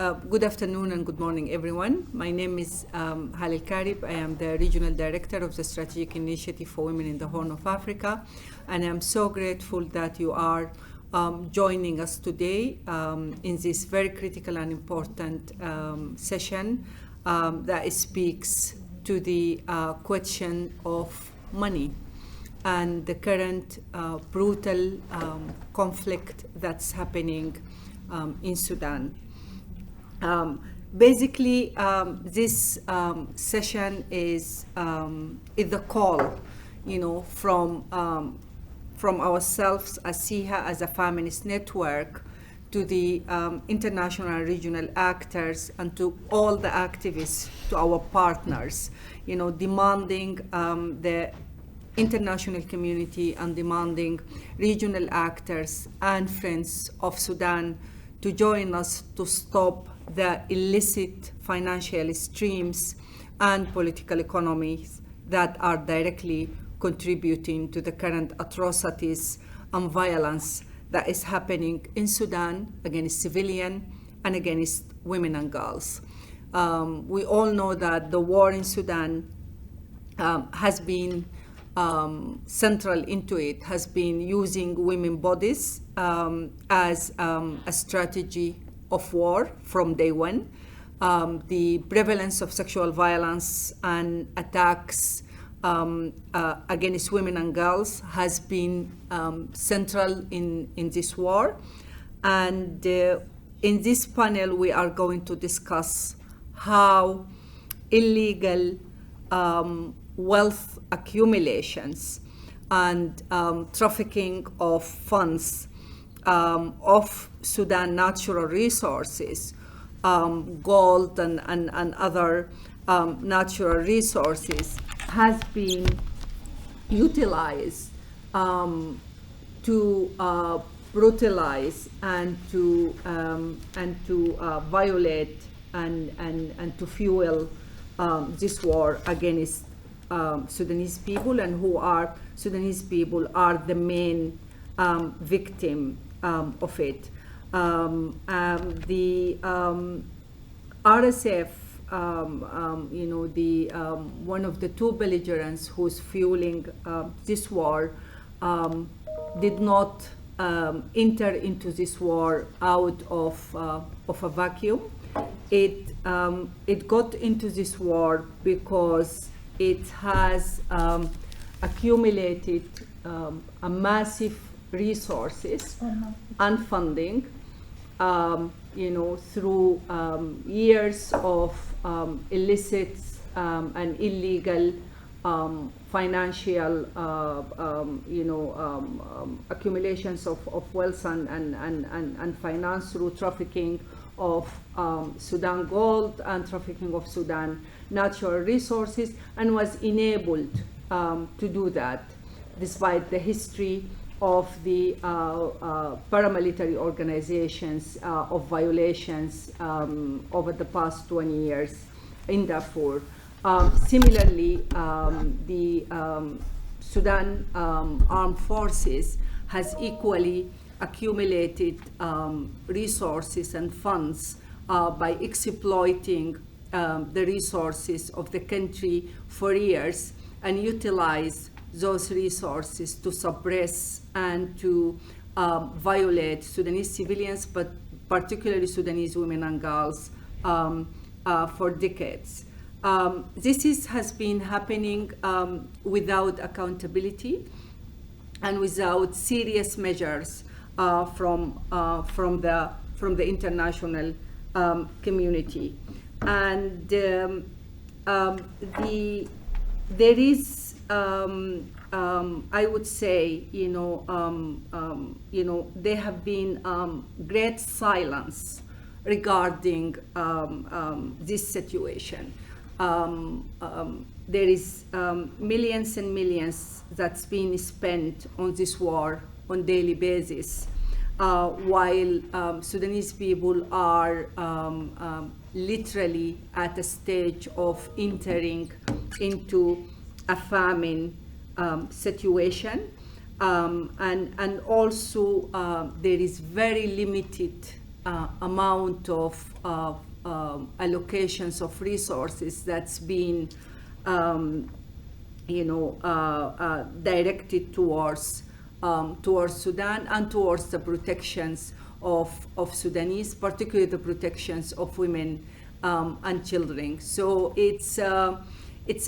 Good afternoon and good morning, everyone. My name is Halil Karib. I am the Regional Director of the Strategic Initiative for Women in the Horn of Africa, and I'm so grateful that you are joining us today in this very critical and important session that speaks to the question of money and the current brutal conflict that's happening in Sudan. Basically, this session is the call, from ourselves as SIHA, as a feminist network, to the international and regional actors and to all the activists, to our partners, demanding the international community and demanding regional actors and friends of Sudan to join us to stop the illicit financial streams and political economies that are directly contributing to the current atrocities and violence that is happening in Sudan against civilians and against women and girls. We all know that the war in Sudan has been central into it, has been using women's bodies as a strategy of war from day one. The prevalence of sexual violence and attacks against women and girls has been central in this war. And in this panel, we are going to discuss how illegal wealth accumulations and trafficking of funds of Sudan natural resources, gold and other natural resources, has been utilized to brutalize and to violate and to fuel this war against Sudanese people, and Sudanese people are the main victim of it. The RSF, one of the two belligerents who's fueling this war, did not enter into this war out of a vacuum. It got into this war because it has accumulated a massive resources and funding, through years of illicit and illegal financial, accumulations of wealth and finance through trafficking of Sudan gold and trafficking of Sudan natural resources, and was enabled to do that despite the history of the paramilitary organizations of violations over the past 20 years in Darfur. Similarly, the Sudan armed forces has equally accumulated resources and funds by exploiting the resources of the country for years and utilize those resources to suppress and to violate Sudanese civilians, but particularly Sudanese women and girls, for decades. This has been happening without accountability and without serious measures from the international community. And there is, I would say, there have been great silence regarding this situation. There is millions and millions that's been spent on this war on daily basis, while Sudanese people are literally at a stage of entering into a famine situation, and also there is very limited amount of allocations of resources that's been directed towards Sudan and towards the protections of Sudanese, particularly the protections of women and children. So it's a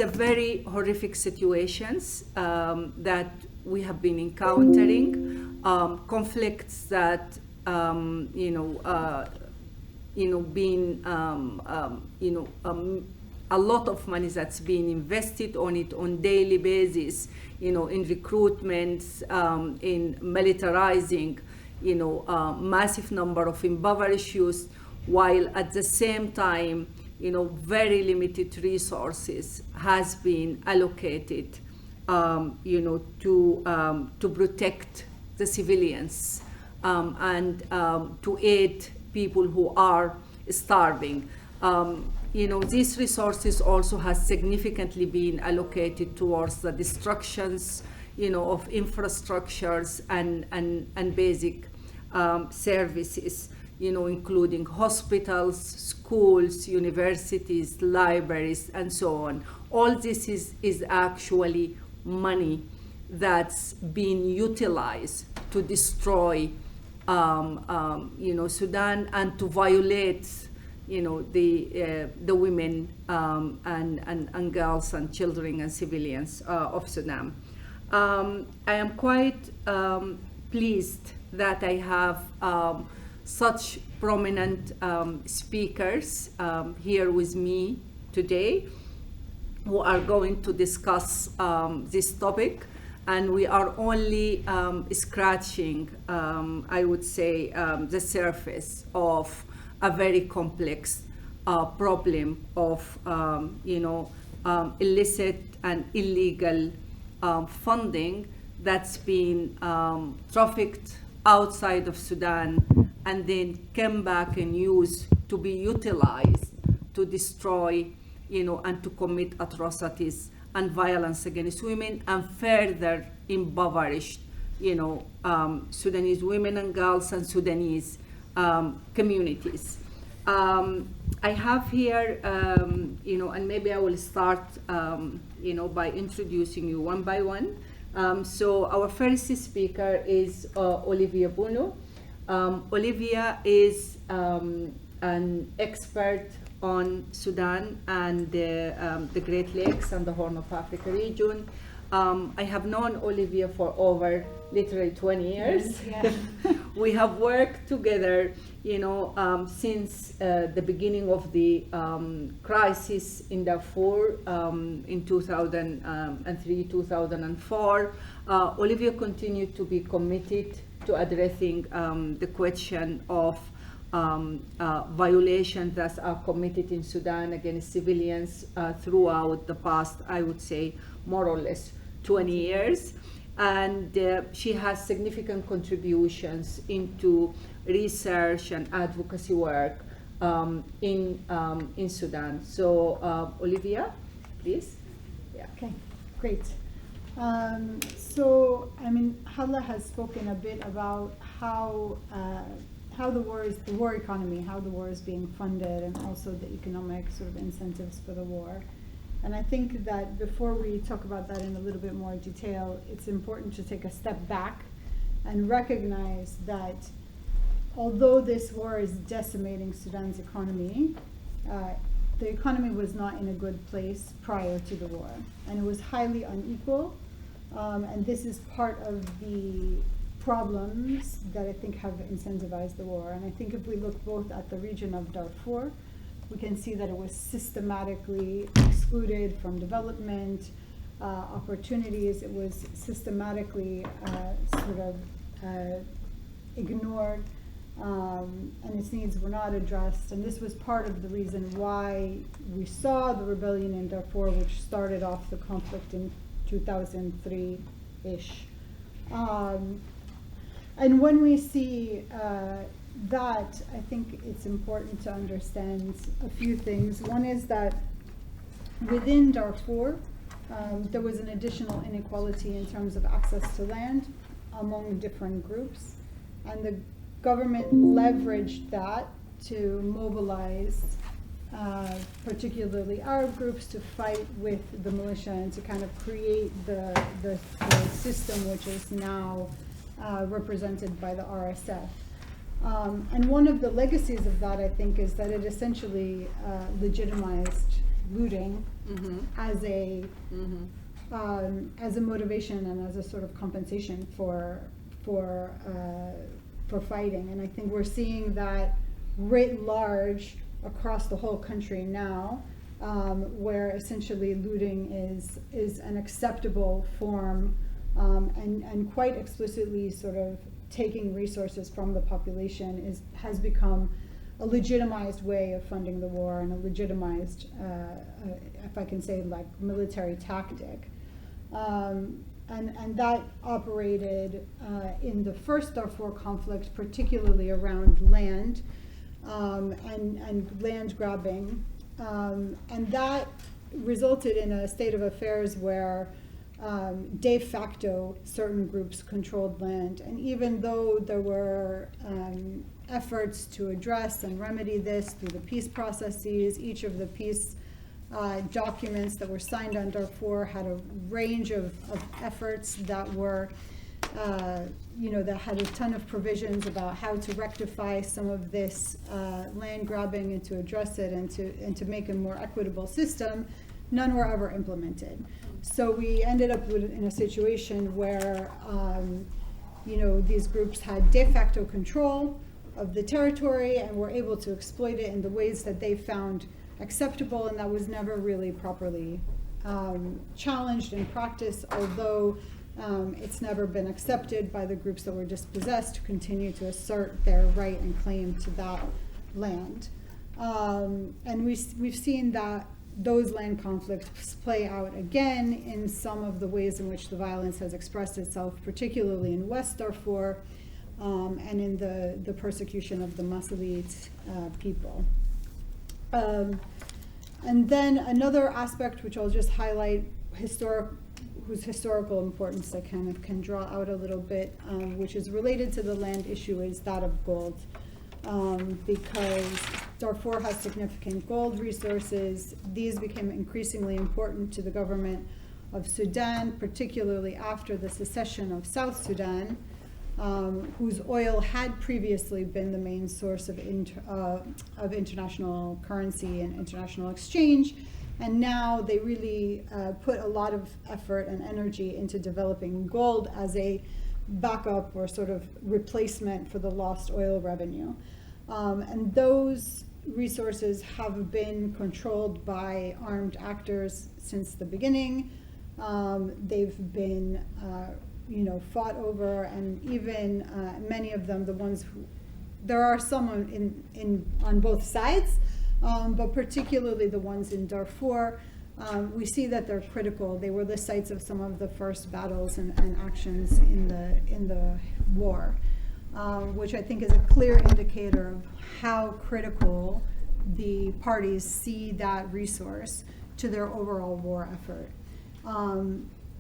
very horrific situations that we have been encountering, conflicts that a lot of money that's being invested on it on daily basis, in recruitments, in militarizing, massive number of impoverished youth, while at the same time, very limited resources has been allocated, to protect the civilians and to aid people who are starving. These resources also has significantly been allocated towards the destructions, of infrastructures and basic services, including hospitals, schools, universities, libraries, and so on. All this is actually money that's being utilized to destroy Sudan and to violate the women and girls and children and civilians of Sudan. I am quite pleased that I have such prominent speakers here with me today who are going to discuss this topic, and we are only scratching, I would say, the surface of a very complex problem of illicit and illegal funding that's been trafficked outside of Sudan and then came back and used to be utilized to destroy, and to commit atrocities and violence against women and further impoverished, Sudanese women and girls and Sudanese communities. I have here, and maybe I will start, by introducing you one by one. So our first speaker is Olivia Bunu. Olivia is an expert on Sudan and the Great Lakes and the Horn of Africa region. I have known Olivia for over literally 20 years. Yeah. We have worked together, since the beginning of the crisis in Darfur in 2003, 2004. Olivia continued to be committed to addressing the question of violations that are committed in Sudan against civilians throughout the past, I would say, more or less 20 years. And she has significant contributions into research and advocacy work in Sudan. So Olivia, please. Yeah. Okay, great. So, Hala has spoken a bit about how the war economy, how the war is being funded, and also the economic sort of incentives for the war. And I think that before we talk about that in a little bit more detail, it's important to take a step back and recognize that although this war is decimating Sudan's economy, the economy was not in a good place prior to the war, and it was highly unequal. And this is part of the problems that I think have incentivized the war. And I think if we look both at the region of Darfur, we can see that it was systematically excluded from development opportunities. It was systematically ignored, and its needs were not addressed. And this was part of the reason why we saw the rebellion in Darfur, which started off the conflict in 2003-ish. And when we see that, I think it's important to understand a few things. One is that within Darfur, there was an additional inequality in terms of access to land among different groups. And the government leveraged that to mobilize particularly Arab groups to fight with the militia and to kind of create the system which is now represented by the RSF. And one of the legacies of that, I think, is that it essentially legitimized looting as a motivation and as a sort of compensation for fighting. And I think we're seeing that writ large across the whole country now, where essentially looting is an acceptable form, and quite explicitly sort of taking resources from the population has become a legitimized way of funding the war and a legitimized, if I can say, like military tactic. And that operated in the first Darfur conflict, particularly around land and land grabbing. And that resulted in a state of affairs where de facto certain groups controlled land. And even though there were efforts to address and remedy this through the peace processes, each of the peace documents that were signed on Darfur had a range of efforts that were, that had a ton of provisions about how to rectify some of this land grabbing and to address it and to make a more equitable system. None were ever implemented. So we ended up in a situation where, these groups had de facto control of the territory and were able to exploit it in the ways that they found acceptable, and that was never really properly challenged in practice, although it's never been accepted by the groups that were dispossessed to continue to assert their right and claim to that land. And we've seen that those land conflicts play out again in some of the ways in which the violence has expressed itself, particularly in West Darfur, and in the persecution of the Masalit people. And then another aspect which I'll just highlight, whose historical importance I kind of can draw out a little bit, which is related to the land issue, is that of gold. Because Darfur has significant gold resources. These became increasingly important to the government of Sudan, particularly after the secession of South Sudan, whose oil had previously been the main source of international currency and international exchange. And now they really put a lot of effort and energy into developing gold as a backup or sort of replacement for the lost oil revenue. And those resources have been controlled by armed actors since the beginning. They've been fought over, and even many of them, there are some on both sides, but particularly the ones in Darfur, we see that they're critical. They were the sites of some of the first battles and actions in the war, which I think is a clear indicator of how critical the parties see that resource to their overall war effort.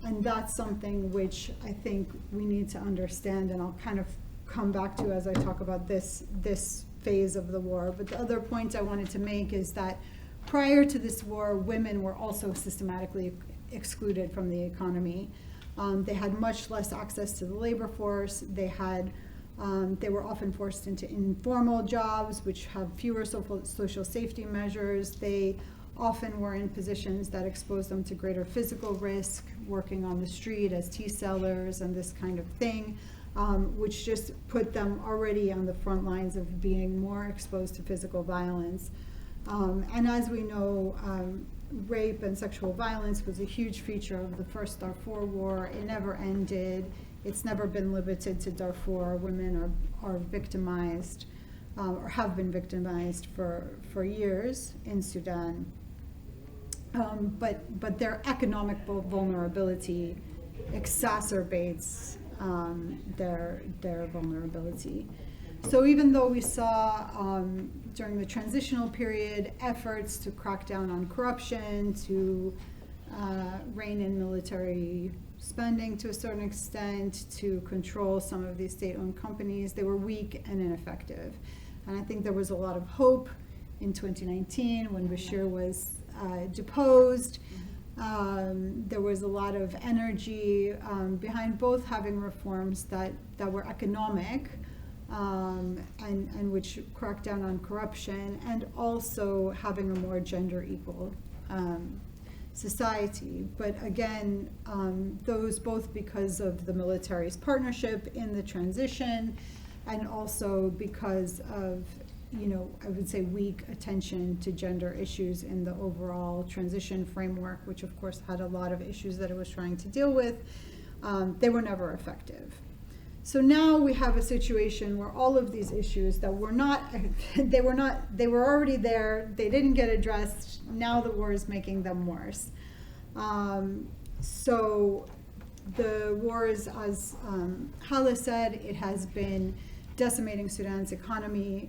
And that's something which I think we need to understand, and I'll kind of come back to as I talk about this phase of the war. But the other point I wanted to make is that prior to this war, women were also systematically excluded from the economy. They had much less access to the labor force. They were often forced into informal jobs, which have fewer social safety measures. They often were in positions that exposed them to greater physical risk, working on the street as tea sellers and this kind of thing, which just put them already on the front lines of being more exposed to physical violence. And as we know, rape and sexual violence was a huge feature of the first Darfur war. It never ended. It's never been limited to Darfur. Women are victimized, or have been victimized for years in Sudan. But their economic vulnerability exacerbates their vulnerability. So even though we saw during the transitional period efforts to crack down on corruption, to rein in military spending to a certain extent to control some of these state-owned companies. They were weak and ineffective. And I think there was a lot of hope in 2019 when Bashir was deposed. There was a lot of energy behind both having reforms that were economic and which cracked down on corruption, and also having a more gender equal society. But again, those both because of the military's partnership in the transition, and also because of, I would say, weak attention to gender issues in the overall transition framework, which of course had a lot of issues that it was trying to deal with. They were never effective. So now we have a situation where all of these issues that were not, they were already there, they didn't get addressed, now the war is making them worse. So the war is, as Hala said, it has been decimating Sudan's economy.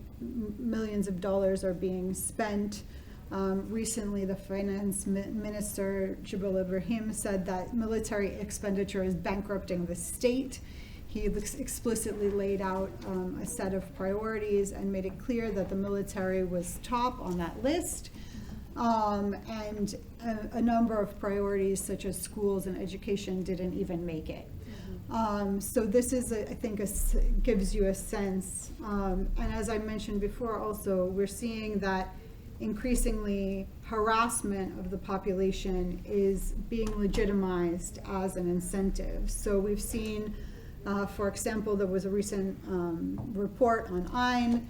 Millions of dollars are being spent. Recently, the finance minister, Jibril Ibrahim, said that military expenditure is bankrupting the state. He explicitly laid out a set of priorities and made it clear that the military was top on that list. And a number of priorities such as schools and education didn't even make it. So this is, I think, gives you a sense. And as I mentioned before also, we're seeing that increasingly harassment of the population is being legitimized as an incentive. So we've seen, for example, there was a recent report on attain,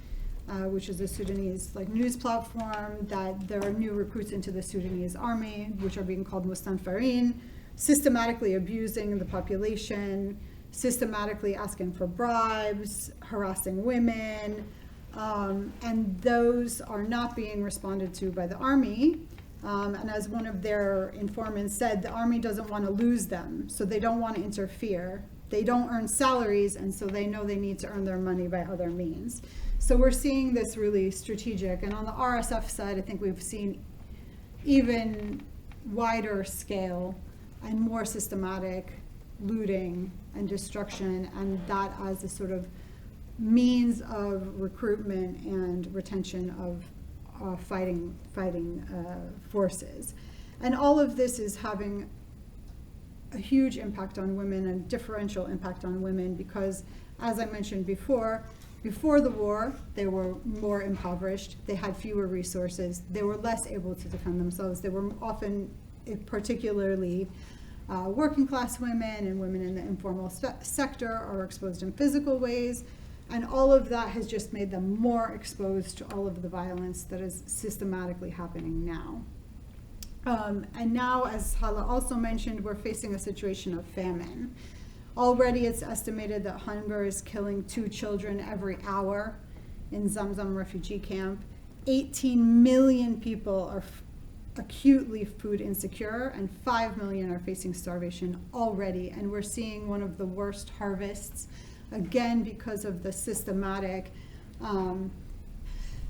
which is a Sudanese news platform, that there are new recruits into the Sudanese army, which are being called mustanfarin, systematically abusing the population, systematically asking for bribes, harassing women, and those are not being responded to by the army. And as one of their informants said, the army doesn't want to lose them, so they don't want to interfere. They don't earn salaries, and so they know they need to earn their money by other means. So we're seeing this really strategic. And on the RSF side, I think we've seen even wider scale and more systematic looting and destruction, and that as a sort of means of recruitment and retention of fighting forces. And all of this is having a huge impact on women, and differential impact on women, because as I mentioned before the war, they were more impoverished, they had fewer resources, they were less able to defend themselves, they were often, particularly working class women and women in the informal sector, are exposed in physical ways, and all of that has just made them more exposed to all of the violence that is systematically happening now. And now, as Hala also mentioned, we're facing a situation of famine. Already it's estimated that hunger is killing 2 children every hour in Zamzam refugee camp. 18 million people are acutely food insecure, and 5 million are facing starvation already. And we're seeing one of the worst harvests, again, because of the systematic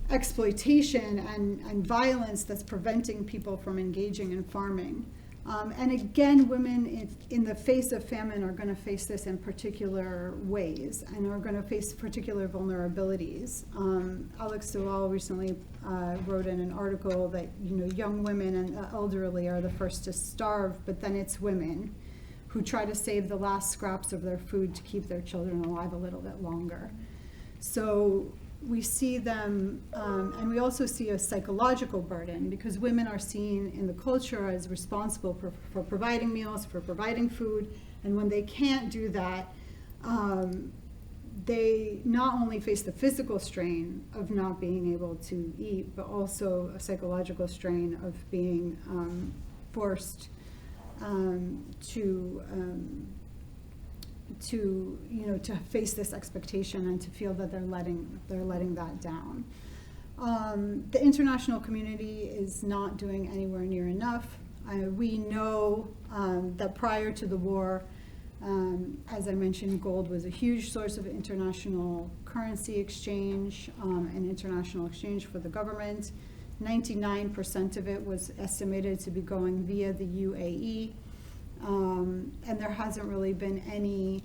exploitation and violence that's preventing people from engaging in farming. And again, women in the face of famine are going to face this in particular ways, and are going to face particular vulnerabilities. Alex Sewell recently wrote in an article that young women and elderly are the first to starve, but then it's women who try to save the last scraps of their food to keep their children alive a little bit longer. So we see them, and we also see a psychological burden, because women are seen in the culture as responsible for providing meals, for providing food, and when they can't do that, they not only face the physical strain of not being able to eat, but also a psychological strain of being forced to face this expectation and to feel that they're letting that down. The international community is not doing anywhere near enough. We know that prior to the war, as I mentioned, gold was a huge source of international currency exchange and international exchange for the government. 99% of it was estimated to be going via the UAE. And there hasn't really been any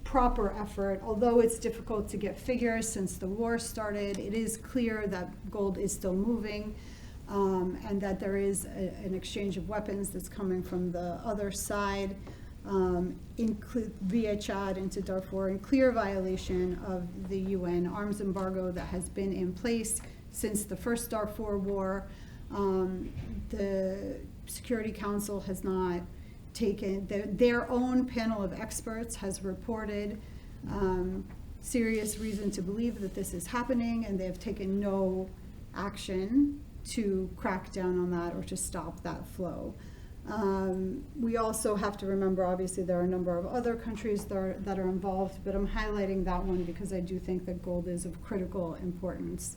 proper effort. Although it's difficult to get figures since the war started, it is clear that gold is still moving, and that there is an exchange of weapons that's coming from the other side, via Chad into Darfur, in clear violation of the UN arms embargo that has been in place since the first Darfur war. The Security Council has not taken, their own panel of experts has reported serious reason to believe that this is happening, and they have taken no action to crack down on that or to stop that flow. We also have to remember, obviously, there are a number of other countries that are involved, but I'm highlighting that one because I do think that gold is of critical importance.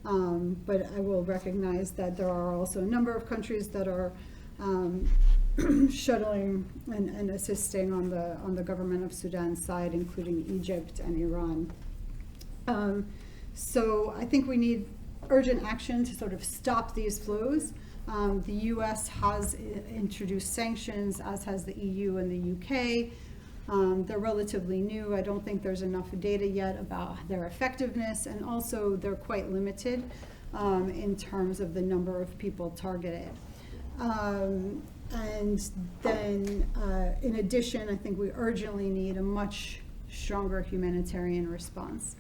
But I will recognize that there are also a number of countries that are shuttling and assisting on the government of Sudan's side, including Egypt and Iran. So I think we need urgent action to sort of stop these flows. The US has introduced sanctions, as has the EU and the UK. They're relatively new. I don't think there's enough data yet about their effectiveness, and also they're quite limited in terms of the number of people targeted. And then, in addition, I think we urgently need a much stronger humanitarian response.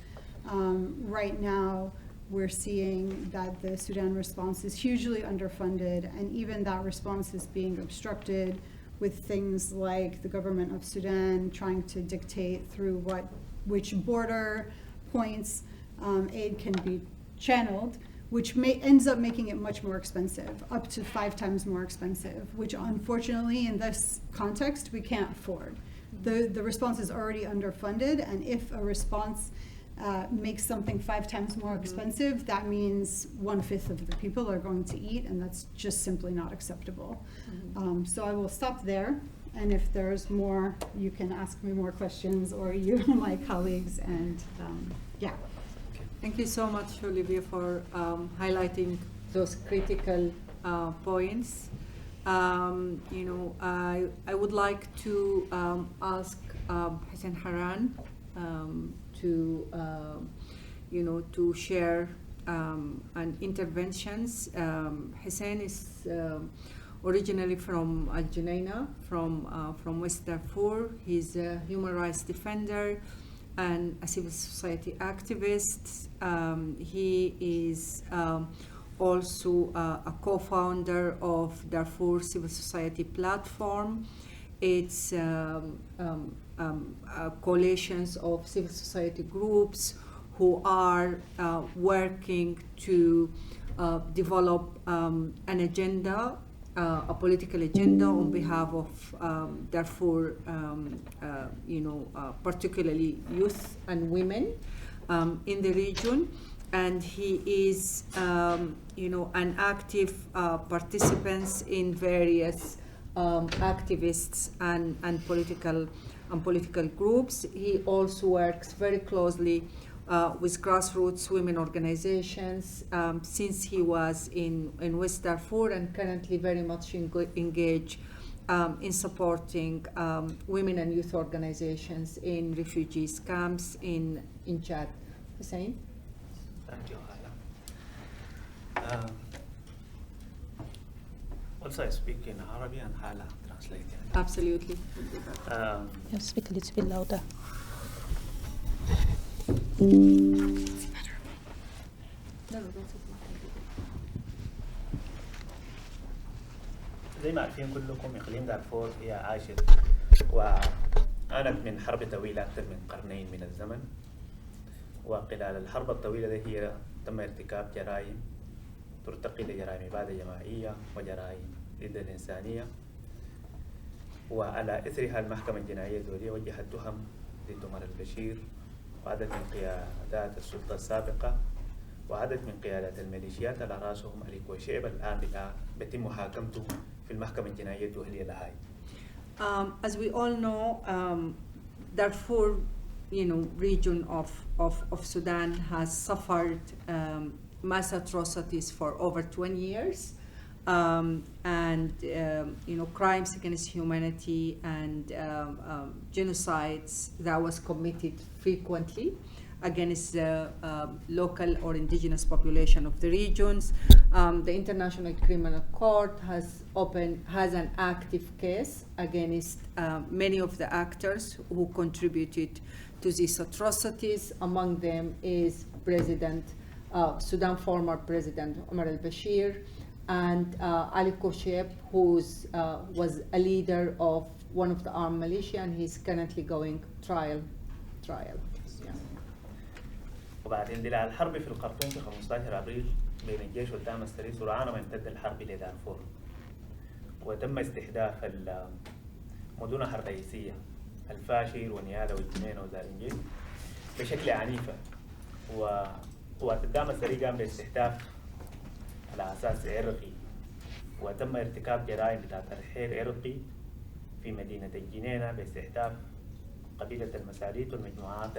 Right now, we're seeing that the Sudan response is hugely underfunded, and even that response is being obstructed with things like the government of Sudan trying to dictate through which border points aid can be channeled, which ends up making it much more expensive, up to 5 times more expensive, which unfortunately in this context we can't afford. The response is already underfunded, and if a response makes something 5 times more expensive, that means 1/5 of the people are going to eat, and that's just simply not acceptable. So I will stop there, and if there's more, you can ask me more questions, or you, my colleagues, and yeah. Thank you so much, Olivia, for highlighting those critical points. I would like to ask Hussein Haran to share an interventions. Hussein is originally from Al Junaina, from West Darfur. He's a human rights defender and a civil society activist. He is also a co-founder of Darfur Civil Society Platform. It's coalitions of civil society groups who are working to develop an agenda, a political agenda on behalf of Darfur, particularly youth and women in the region. And he is, an active participant in various activists and political groups. He also works very closely with grassroots women organizations since he was in West Darfur, and currently very much engaged in supporting women and youth organizations in refugees camps in Chad. Hussein? Thank you, Hala. Also, I speak in Arabic and Hala translate. Absolutely. You speak a little bit louder. زي ما عارفين كلكم إقليم دارفور هي عاشت وعانت من حرب طويلة أكثر من قرنين من الزمن، وخلال الحرب الطويلة دي هي تم ارتكاب جرائم ترتقي لجرائم إبادة جماعية وجرائم ضد الإنسانية، وعلى إثرها المحكمة الجنائية الدولية وجهت تهم ضد عمر البشير وعدد من قيادات السلطة السابقة وعدد من قيادات الميليشيات على رأسهم أليكو شعب الآن بيتم محاكمته في المحكمة الجنائية الدولية لهاي. As we all know, Darfur, region of Sudan has suffered mass atrocities for over 20 years. crimes against humanity and genocides that was committed frequently against the local or indigenous population of the regions. The International Criminal Court has an active case against many of the actors who contributed to these atrocities. Among them is Sudan former President Omar al-Bashir and Ali Kosheb, who was a leader of one of the armed militia, and he's currently going trial. وبعد اندلاع الحرب في الخرطوم في 15 ابريل بين الجيش والدعم السري سرعان ما امتد الحرب الى دارفور، وتم استهداف المدن الرئيسيه الفاشر ونيالا والجنينه وزارنجيل بشكل عنيفه، وقوات الدعم السري قام باستهداف على اساس عرقي، وتم ارتكاب جرائم بتاع ترحيل عرقي في مدينه الجنينه باستهداف قبيلة المساليت والمجموعات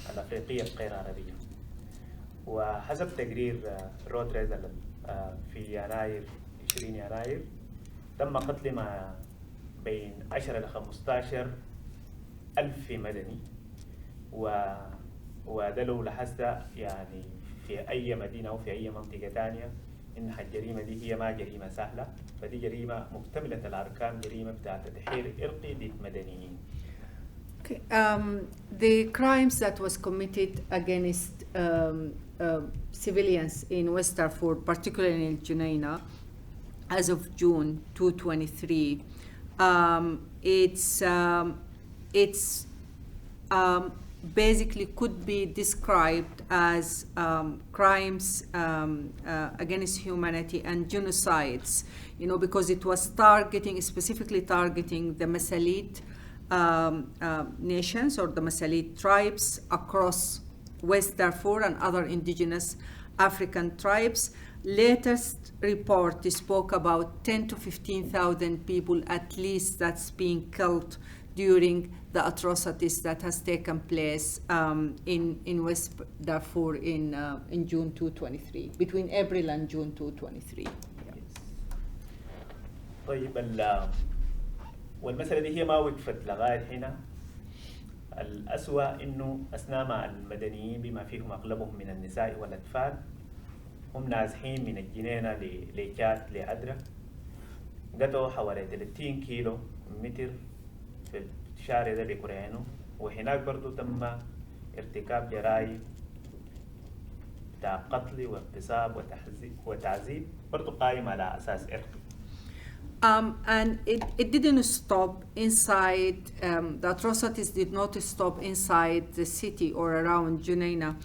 الأفريقية الغير عربية. وحسب تقرير رودريز في يناير 20 يناير تم قتل ما بين 10 ل 15 ألف مدني، وده لو لاحظت يعني في أي مدينة أو في أي منطقة ثانية إن الجريمة دي هي ما جريمة سهلة، فدي جريمة مكتملة الأركان، جريمة بتاع تدحير إرقي ضد مدنيين. The crimes that was committed against civilians in West Darfur, particularly in Junaina, as of June 2023, it's basically could be described as crimes against humanity and genocides, because it was specifically targeting the Masalit nations or the Masalit tribes across West Darfur and other indigenous African tribes. Latest report spoke about 10 to 15,000 people at least that's being killed during the atrocities that has taken place in West Darfur in June 2023, between April and June 2023. طيب والمسألة دي هي ما وقفت لغاية هنا. الأسوأ إنه أثناء ما المدنيين بما فيهم أغلبهم من النساء والأطفال هم نازحين من الجنينة لكات لأدرة، قطعوا حوالي 30 كيلو متر في الشارع ده بكريانو، وهناك برضو تم ارتكاب جرائم بتاع قتل واغتصاب وتعذيب برضو قائم على أساس إرقي. And it didn't stop inside, the atrocities did not stop inside the city or around Junaina.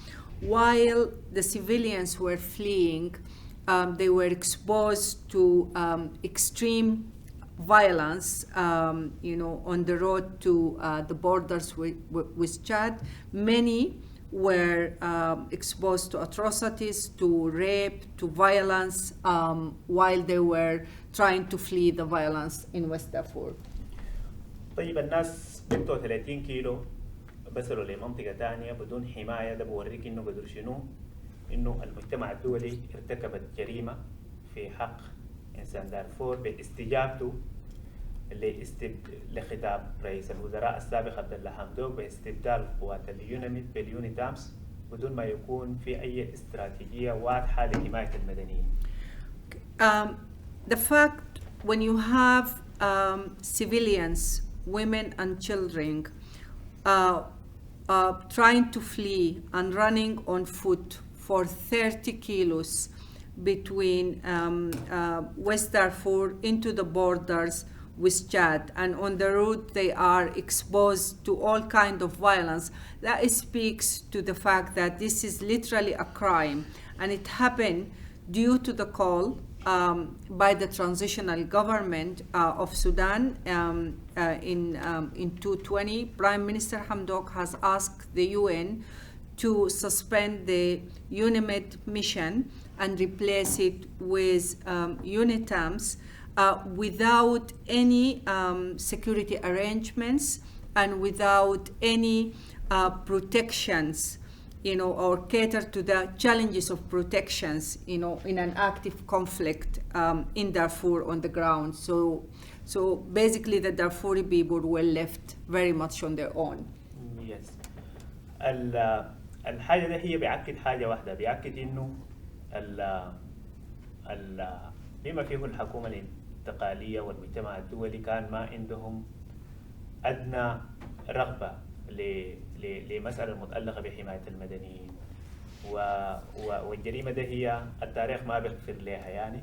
While the civilians were fleeing, they were exposed to extreme violence, on the road to the borders with Chad. Many were exposed to atrocities, to rape, to violence, while they were trying to flee the violence in West Darfur. طيب الناس بنتوا 30 كيلو بصلوا لمنطقة ثانية بدون حماية، ده بوريك إنه قدر شنو، إنه المجتمع الدولي ارتكبت جريمة في حق إنسان دارفور باستجابته لخطاب رئيس الوزراء السابق عبد الله حمدوك باستبدال قوات اليونميد باليونيتامس بدون ما يكون في أي استراتيجية واضحة لحماية المدنيين. The fact when you have civilians, women and children trying to flee and running on foot for 30 kilos between West Darfur into the borders with Chad, and on the route they are exposed to all kinds of violence, that speaks to the fact that this is literally a crime, and it happened due to the call by the transitional government of Sudan in 2020. Prime Minister Hamdok has asked the UN to suspend the UNIMED mission and replace it with UNITAMS without any security arrangements and without any protections or cater to the challenges of protections, in an active conflict in Darfur on the ground. So basically the Darfuri people were left very much on their own. Yes. الحاجة ده هي بيأكد حاجة واحدة، بيأكد إنه بما فيه الحكومة الانتقالية والمجتمع الدولي كان ما عندهم أدنى رغبة لمسألة المتعلقة بحماية المدنيين، والجريمة ده هي التاريخ ما بيغفر لها يعني.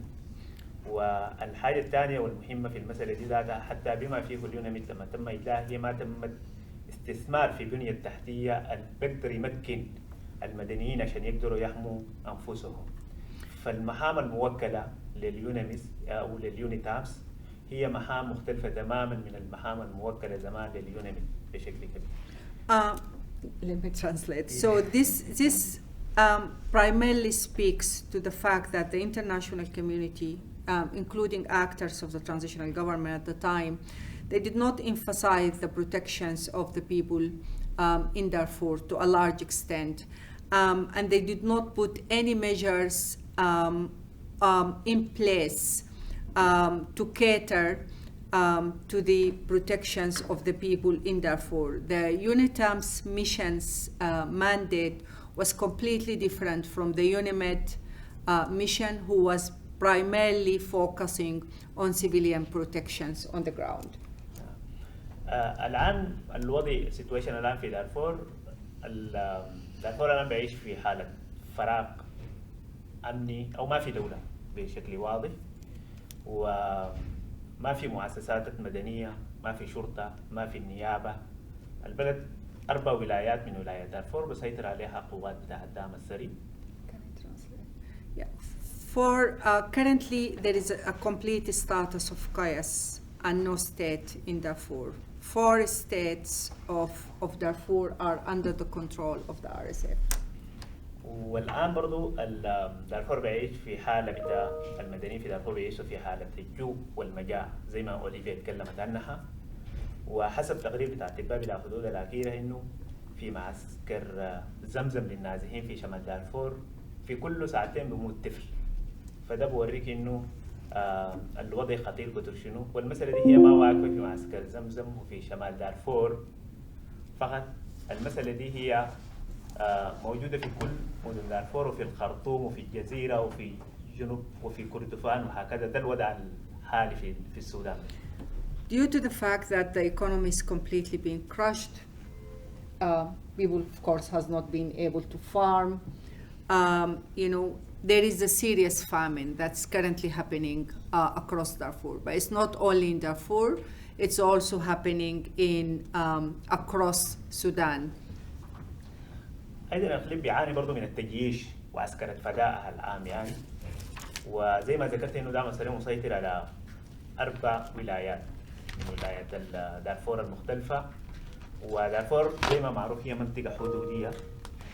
والحاجة الثانية والمهمة في المسألة دي ذاتها، حتى بما فيه اليونميت لما تم إجلاء، هي ما تم استثمار في بنية التحتية بيقدر يمكن المدنيين عشان يقدروا يحموا أنفسهم. فالمهام الموكلة لليونميس أو لليونيتامس هي مهام مختلفة تماما من المهام الموكلة زمان لليونميت بشكل كبير. Let me translate. So this primarily speaks to the fact that the international community, including actors of the transitional government at the time, they did not emphasize the protections of the people in Darfur to a large extent, and they did not put any measures in place to cater to the protections of the people in Darfur. The UNITAM's mission's mandate was completely different from the UNIMED mission, who was primarily focusing on civilian protections on the ground. الآن الوضع situation الآن في دارفور، دارفور الآن بيعيش في حالة فراغ أمني، أو ما في دولة بشكل واضح، وما في مؤسسات مدنية، ما في شرطة، ما في النيابة. البلد 4 ولايات من ولايات دارفور بسيطر عليها قوات بتاع الدعم السري. Yeah. For currently there is a complete status of chaos and no state in Darfur. 4 states of Darfur are under the control of the RSF. والآن برضو دارفور بيعيش في حالة بتاع المدنيين في دارفور بيعيشوا في حالة الجوع والمجاعة زي ما أوليفيا اتكلمت عنها. وحسب تقرير بتاع أطباء بلا حدود الأخيرة إنه في معسكر زمزم للنازحين في شمال دارفور في كل ساعتين بيموت طفل. فده بوريك إنه الوضع خطير قدر شنو. والمسألة دي هي ما واقفة في معسكر زمزم وفي شمال دارفور فقط، المسألة دي هي موجودة في كل مدن دارفور وفي الخرطوم وفي الجزيرة وفي جنوب وفي كردفان وهكذا. ده الوضع الحالي في السودان. Due to the fact that the economy is completely being crushed, people of course has not been able to farm. There is a serious famine that's currently happening across Darfur, but it's not only in Darfur, it's also happening in across Sudan. أيضا الإقليم بيعاني برضو من التجييش وعسكرة فداء العام يعني. وزي ما ذكرت إنه دعم السري مسيطر على 4 ولايات من ولايات دارفور المختلفة. ودارفور زي ما معروف هي منطقة حدودية،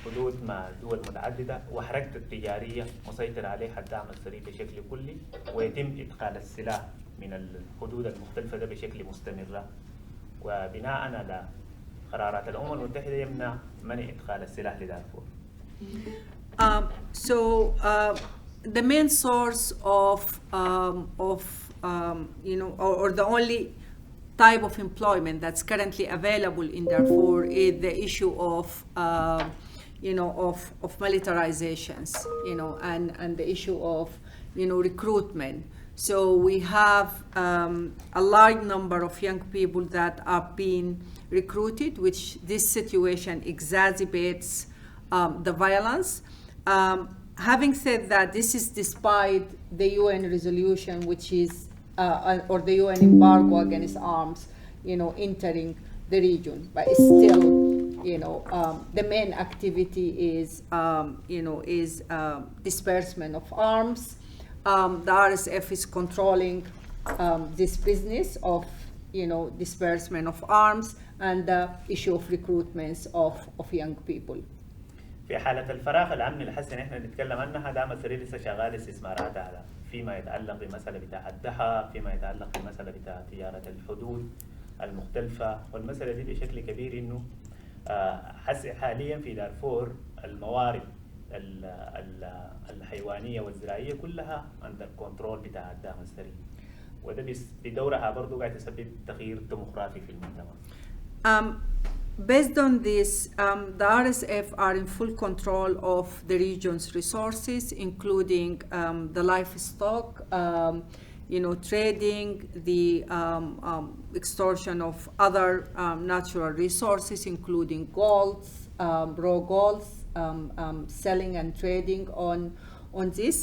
حدود مع دول متعددة، وحركة التجارية مسيطر عليها الدعم السري بشكل كلي، ويتم إدخال السلاح من الحدود المختلفة ده بشكل مستمر. وبناء على قرارات الأمم المتحدة يمنع منع إدخال السلاح لدارفور. The main source of or the only type of employment that's currently available in Darfur is the issue of militarizations, and the issue of recruitment. So we have a large number of young people that are being recruited, which this situation exacerbates the violence. Having said that, this is despite the UN resolution, which is or the UN embargo against arms, entering the region. But still, the main activity is disbursement of arms. The RSF is controlling this business of disbursement of arms and the issue of recruitments of young people. في حالة الفراغ الأمني اللي حسن إحنا نتكلم عنها، دعم السري لسه شغال استثمارات على فيما يتعلق بمسألة بتاع الدهب، فيما يتعلق بمسألة بتاع تجارة الحدود المختلفة. والمسألة دي بشكل كبير إنه حاليا في دارفور الموارد الحيوانية والزراعية كلها عند الكنترول بتاع الدعم السري، وده بدورها برضه قاعد يسبب تغيير ديموغرافي في المجتمع. Based on this, the RSF are in full control of the region's resources, including the livestock, trading, the extortion of other natural resources, including gold, raw golds, selling and trading on this.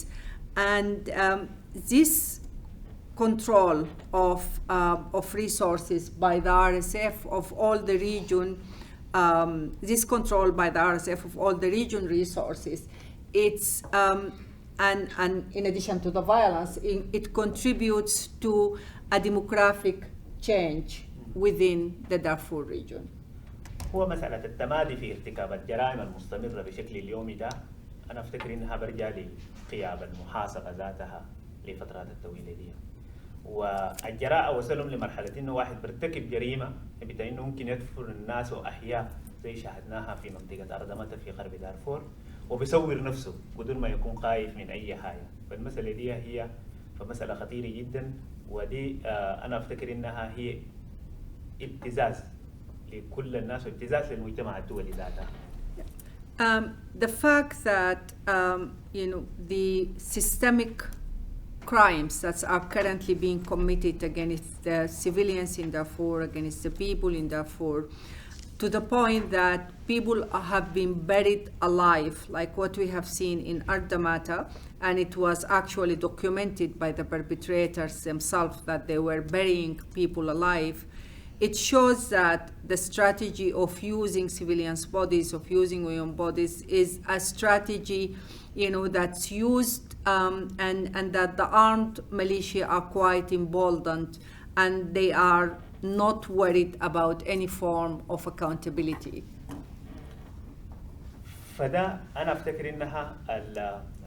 And this control of resources by the RSF of all the region, this control by the RSF of all the region resources, it's and in addition to the violence, it contributes to a demographic change within the Darfur region. هو مسألة التمادي في ارتكاب الجرائم المستمرة بشكل اليومي ده، أنا أفتكر إنها برجع لغياب المحاسبة ذاتها لفترات الطويلة دي. والجراءة وصلهم لمرحلة إنه واحد بيرتكب جريمة بتا إنه ممكن يدفن الناس وأحياء زي شاهدناها في منطقة أردمتة في غرب دارفور، وبيصور نفسه بدون ما يكون خايف من أي حاجة. فالمسألة دي هي فمسألة خطيرة جدا، ودي أنا أفتكر إنها هي ابتزاز لكل الناس وابتزاز للمجتمع الدولي ذاتها. The fact that the systemic crimes that are currently being committed against the civilians in Darfur, against the people in Darfur, to the point that people have been buried alive, like what we have seen in Ardamata, and it was actually documented by the perpetrators themselves that they were burying people alive. It shows that the strategy of using civilians' bodies, of using women bodies, is a strategy, that's used, and that the armed militia are quite emboldened, and they are not worried about any form of accountability. فده أنا أفتكر إنها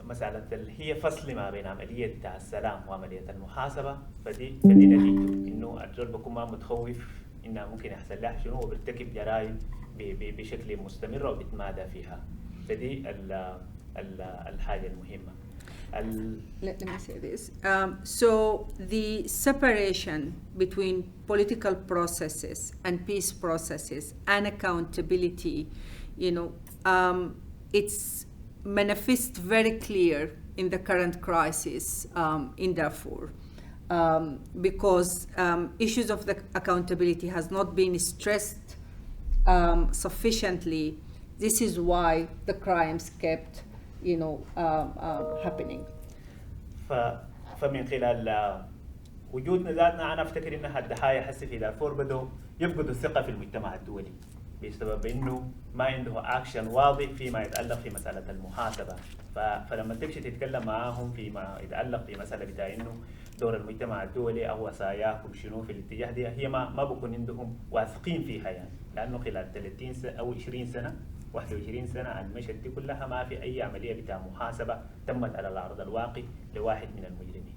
مسألة هي فصل ما بين عملية السلام وعملية المحاسبة، فدي نتيجته إنه الرجل بيكون ما متخوف إنه ممكن يحصل له شنو وبيرتكب جرائم بشكل مستمر وبيتمادى فيها. فدي الحاجة المهمة. Let me say this. So the separation between political processes and peace processes and accountability, it's manifest very clear in the current crisis in Darfur, because issues of the accountability has not been stressed sufficiently. This is why the crimes kept happening. فمن خلال وجودنا ذاتنا أنا أفتكر إنها الضحايا حسي في دارفور بدوا يفقدوا الثقة في المجتمع الدولي بسبب إنه ما عنده أكشن واضح فيما يتعلق في مسألة المحاسبة. فلما تمشي تتكلم معاهم فيما يتعلق بمسألة بتاع إنه دور المجتمع الدولي أو وصاياكم شنو في الاتجاه دي، هي ما بكون عندهم واثقين فيها يعني، لأنه خلال 30 سنة أو 20 سنة 21 سنة المشهد دي كلها ما في أي عملية بتاع محاسبة تمت على الأرض الواقع لواحد من المجرمين.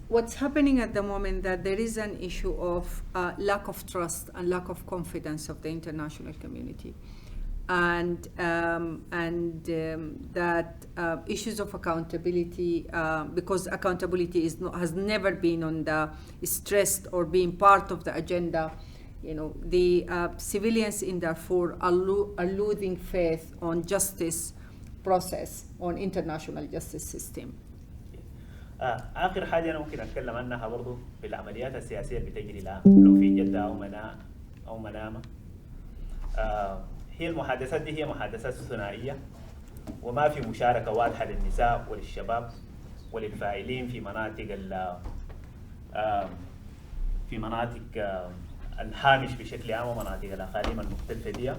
What's happening at the moment that there is an issue of lack of trust and lack of confidence of the international community, and that issues of accountability, because accountability has never been on the stressed or being part of the agenda. The civilians in Darfur are losing faith on justice process, on international justice system. آخر حاجة أنا ممكن أتكلم عنها برضو بالعمليات السياسية اللي بتجري الآن لو في جدة أو منامة. هي المحادثات دي هي محادثات ثنائية، وما في مشاركة واضحة للنساء وللشباب وللفاعلين في مناطق الهامش بشكل عام ومناطق الأقاليم المختلفة دي.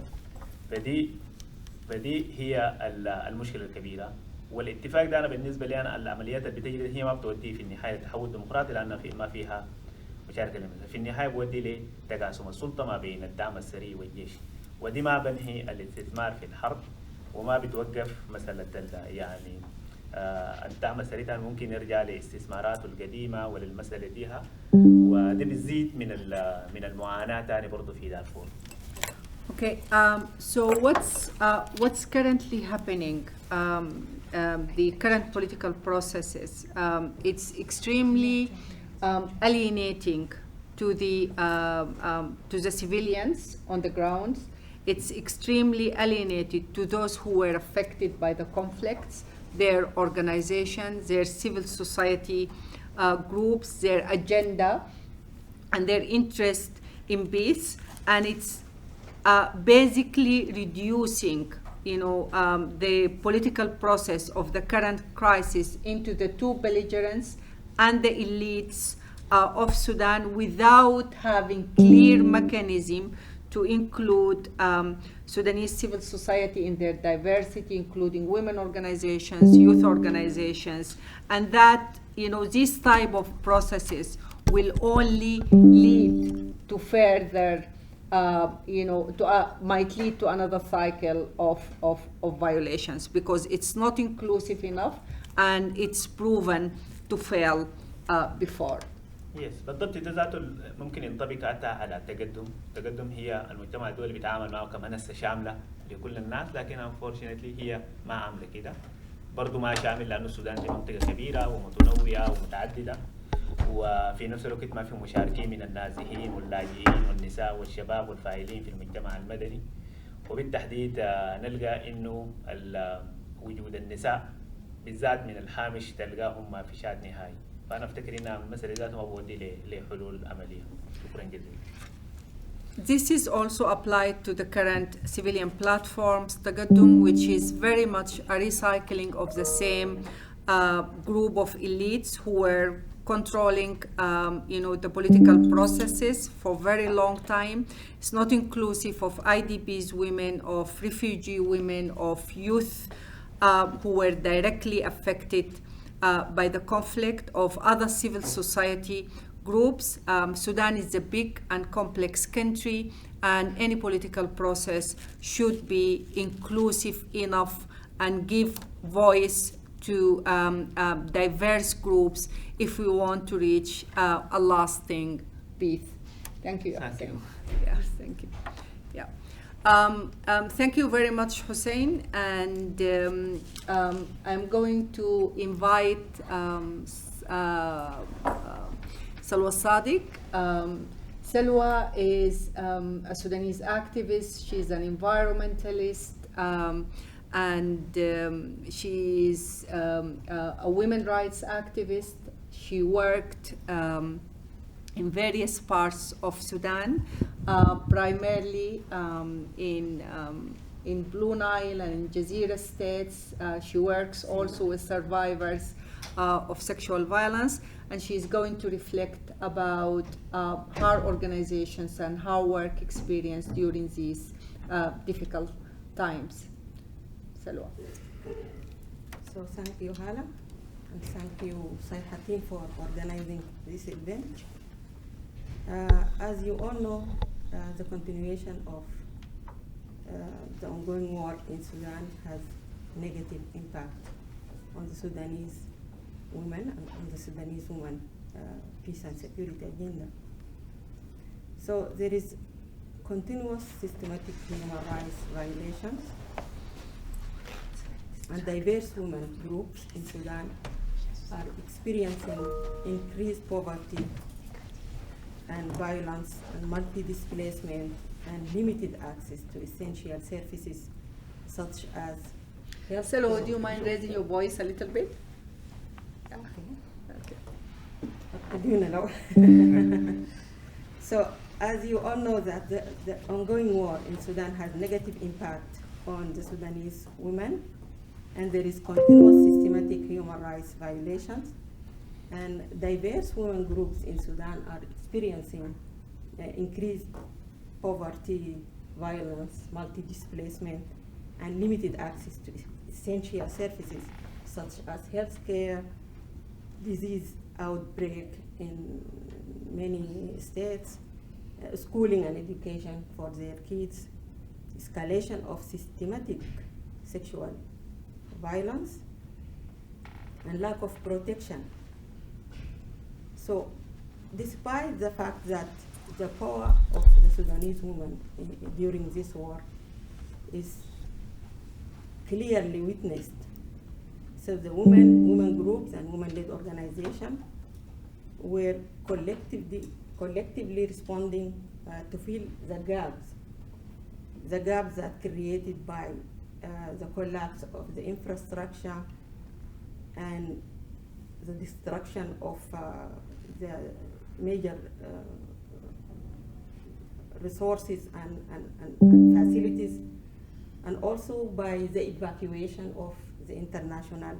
فدي هي المشكلة الكبيرة. والاتفاق ده أنا بالنسبة لي أنا العمليات اللي بتجري هي ما بتودي في النهاية تحول ديمقراطي، لأن ما فيها مشاركة للنساء. في النهاية بودي لتقاسم السلطة ما بين الدعم السري والجيش، ودي ما بنهي الاستثمار في الحرب وما بتوقف مسألة الدعم السري ممكن يرجع لاستثماراته القديمة وللمسألة ديها، وده بيزيد من المعاناة تاني برضو في دارفور. Okay, so what's currently happening? The current political processes. It's extremely alienating to the civilians on the ground. It's extremely alienated to those who were affected by the conflicts, their organizations, their civil society groups, their agenda, and their interest in peace, and it's basically reducing, the political process of the current crisis into the two belligerents and the elites of Sudan without having clear mechanism to include Sudanese civil society in their diversity, including women organizations, youth organizations, and that, these type of processes will only lead to further, might lead to another cycle of violations, because it's not inclusive enough and it's proven to fail before. يس بالضبط ده ذاته ممكن ينطبق حتى على التقدم هي المجتمع الدولي بيتعامل معه كمنصة شاملة لكل الناس، لكن unfortunately هي ما عاملة كده، برضه ما شامل لأنه السودان دي منطقة كبيرة ومتنوعة ومتعددة، وفي نفس الوقت ما في مشاركين من النازحين واللاجئين والنساء والشباب والفاعلين في المجتمع المدني، وبالتحديد نلقى إنه وجود النساء بالذات من الهامش تلقاهم ما في شاد نهائي. فأنا أفتكر إن المسألة ذاتها ما بودي لحلول عملية. شكرا جزيلا. This is also applied to the current civilian platforms, Tagaddum, which is very much a recycling of the same group of elites who were controlling, the political processes for a very long time. It's not inclusive of IDPs women, of refugee women, of youth who were directly affected by the conflict, of other civil society groups. Sudan is a big and complex country, and any political process should be inclusive enough and give voice to diverse groups if we want to reach a lasting peace. Thank you. Thank you. Yes, thank you. Yeah. Thank you very much, Hussein, and I'm going to invite Salwa Sadiq. Salwa is a Sudanese activist. She's an environmentalist, and she's a women's rights activist. She worked in various parts of Sudan, primarily in Blue Nile and in Jazeera states. She works also with survivors of sexual violence, and she's going to reflect about her organizations and her work experience during these difficult times. Salwa. So thank you, Hala, and thank you, Saihatin, for organizing this event. As you all know, the continuation of the ongoing war in Sudan has negative impact on the Sudanese women and on the Sudanese women peace and security agenda. So there is continuous systematic human rights violations, and diverse women groups in Sudan are experiencing increased poverty and violence and multi-displacement and limited access to essential services such as health. Salwa, do you mind raising your voice a little bit? Okay. So, as you all know, that the ongoing war in Sudan has negative impact on the Sudanese women, and there is continuous systematic human rights violations, and diverse women groups in Sudan are experiencing increased poverty, violence, multi-displacement, and limited access to essential services such as healthcare, disease outbreak in many states, schooling and education for their kids, escalation of systematic sexual violence, and lack of protection. So, despite the fact that the power of the Sudanese women during this war is clearly witnessed. So the women groups and women-led organizations were collectively responding to fill the gaps that created by the collapse of the infrastructure and the destruction of the major resources and facilities, and also by the evacuation of the international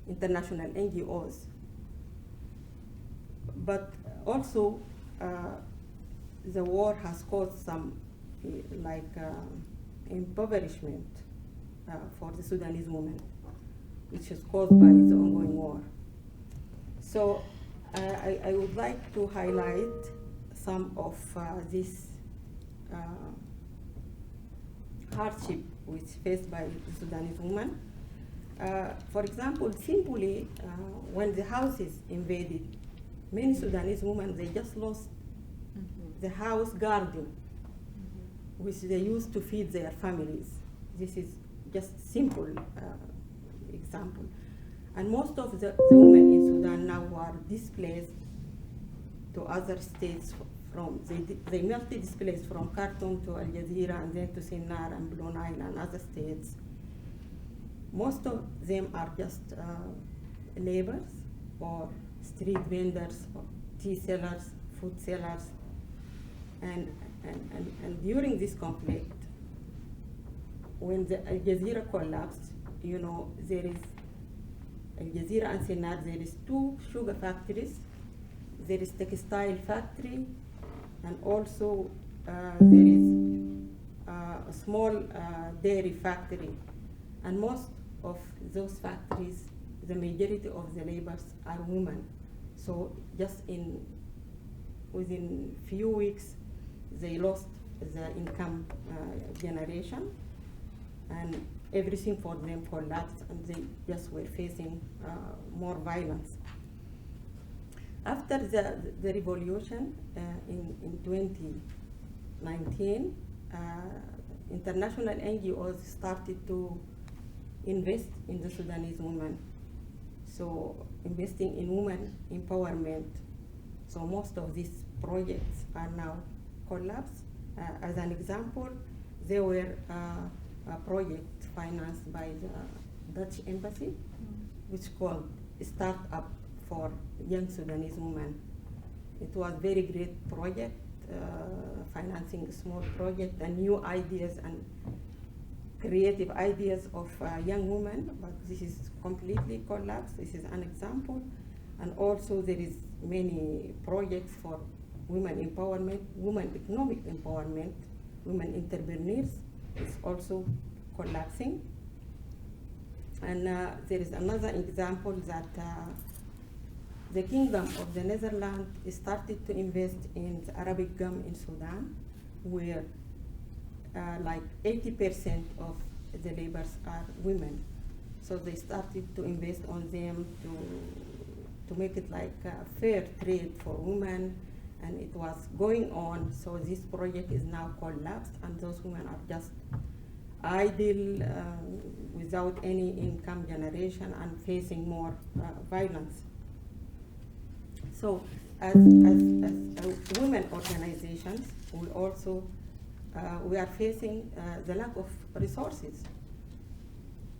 NGOs. But also, the war has caused some impoverishment for the Sudanese women, which is caused by the ongoing war. So I would like to highlight some of this hardship which faced by the Sudanese women. For example, simply when the house is invaded, many Sudanese women, they just lost the house garden, which they used to feed their families. This is just simple example. And most of the women in Sudan now are displaced to other states. They multi-displaced from Khartoum to Al Jazeera and then to Sinnar and Blue Nile and other states. Most of them are just laborers or street vendors or tea sellers, food sellers. And during this conflict, when the Al Jazeera collapsed, there is Al Jazeera and Sinnar, there is 2 sugar factories, there is textile factory, and also there is a small dairy factory. And most of those factories, the majority of the laborers are women. So just within few weeks, they lost the income generation, and everything for them collapsed, and they just were facing more violence. After the revolution in 2019, international NGOs started to invest in the Sudanese women. So investing in women empowerment. So most of these projects are now collapsed. As an example, there were a project financed by the Dutch embassy, which called Startup for Young Sudanese Women. It was a very great project, financing a small project and new ideas and creative ideas of young women, but this is completely collapsed. This is an example. And also there is many projects for women empowerment, women economic empowerment, women entrepreneurs. It's also collapsing. And there is another example that the Kingdom of the Netherlands started to invest in the Arabic gum in Sudan, where like 80% of the laborers are women. So they started to invest on them to make it like a fair trade for women, and it was going on. So this project is now collapsed, and those women are just idle, without any income generation and facing more violence. So as women organizations, we also we are facing the lack of resources.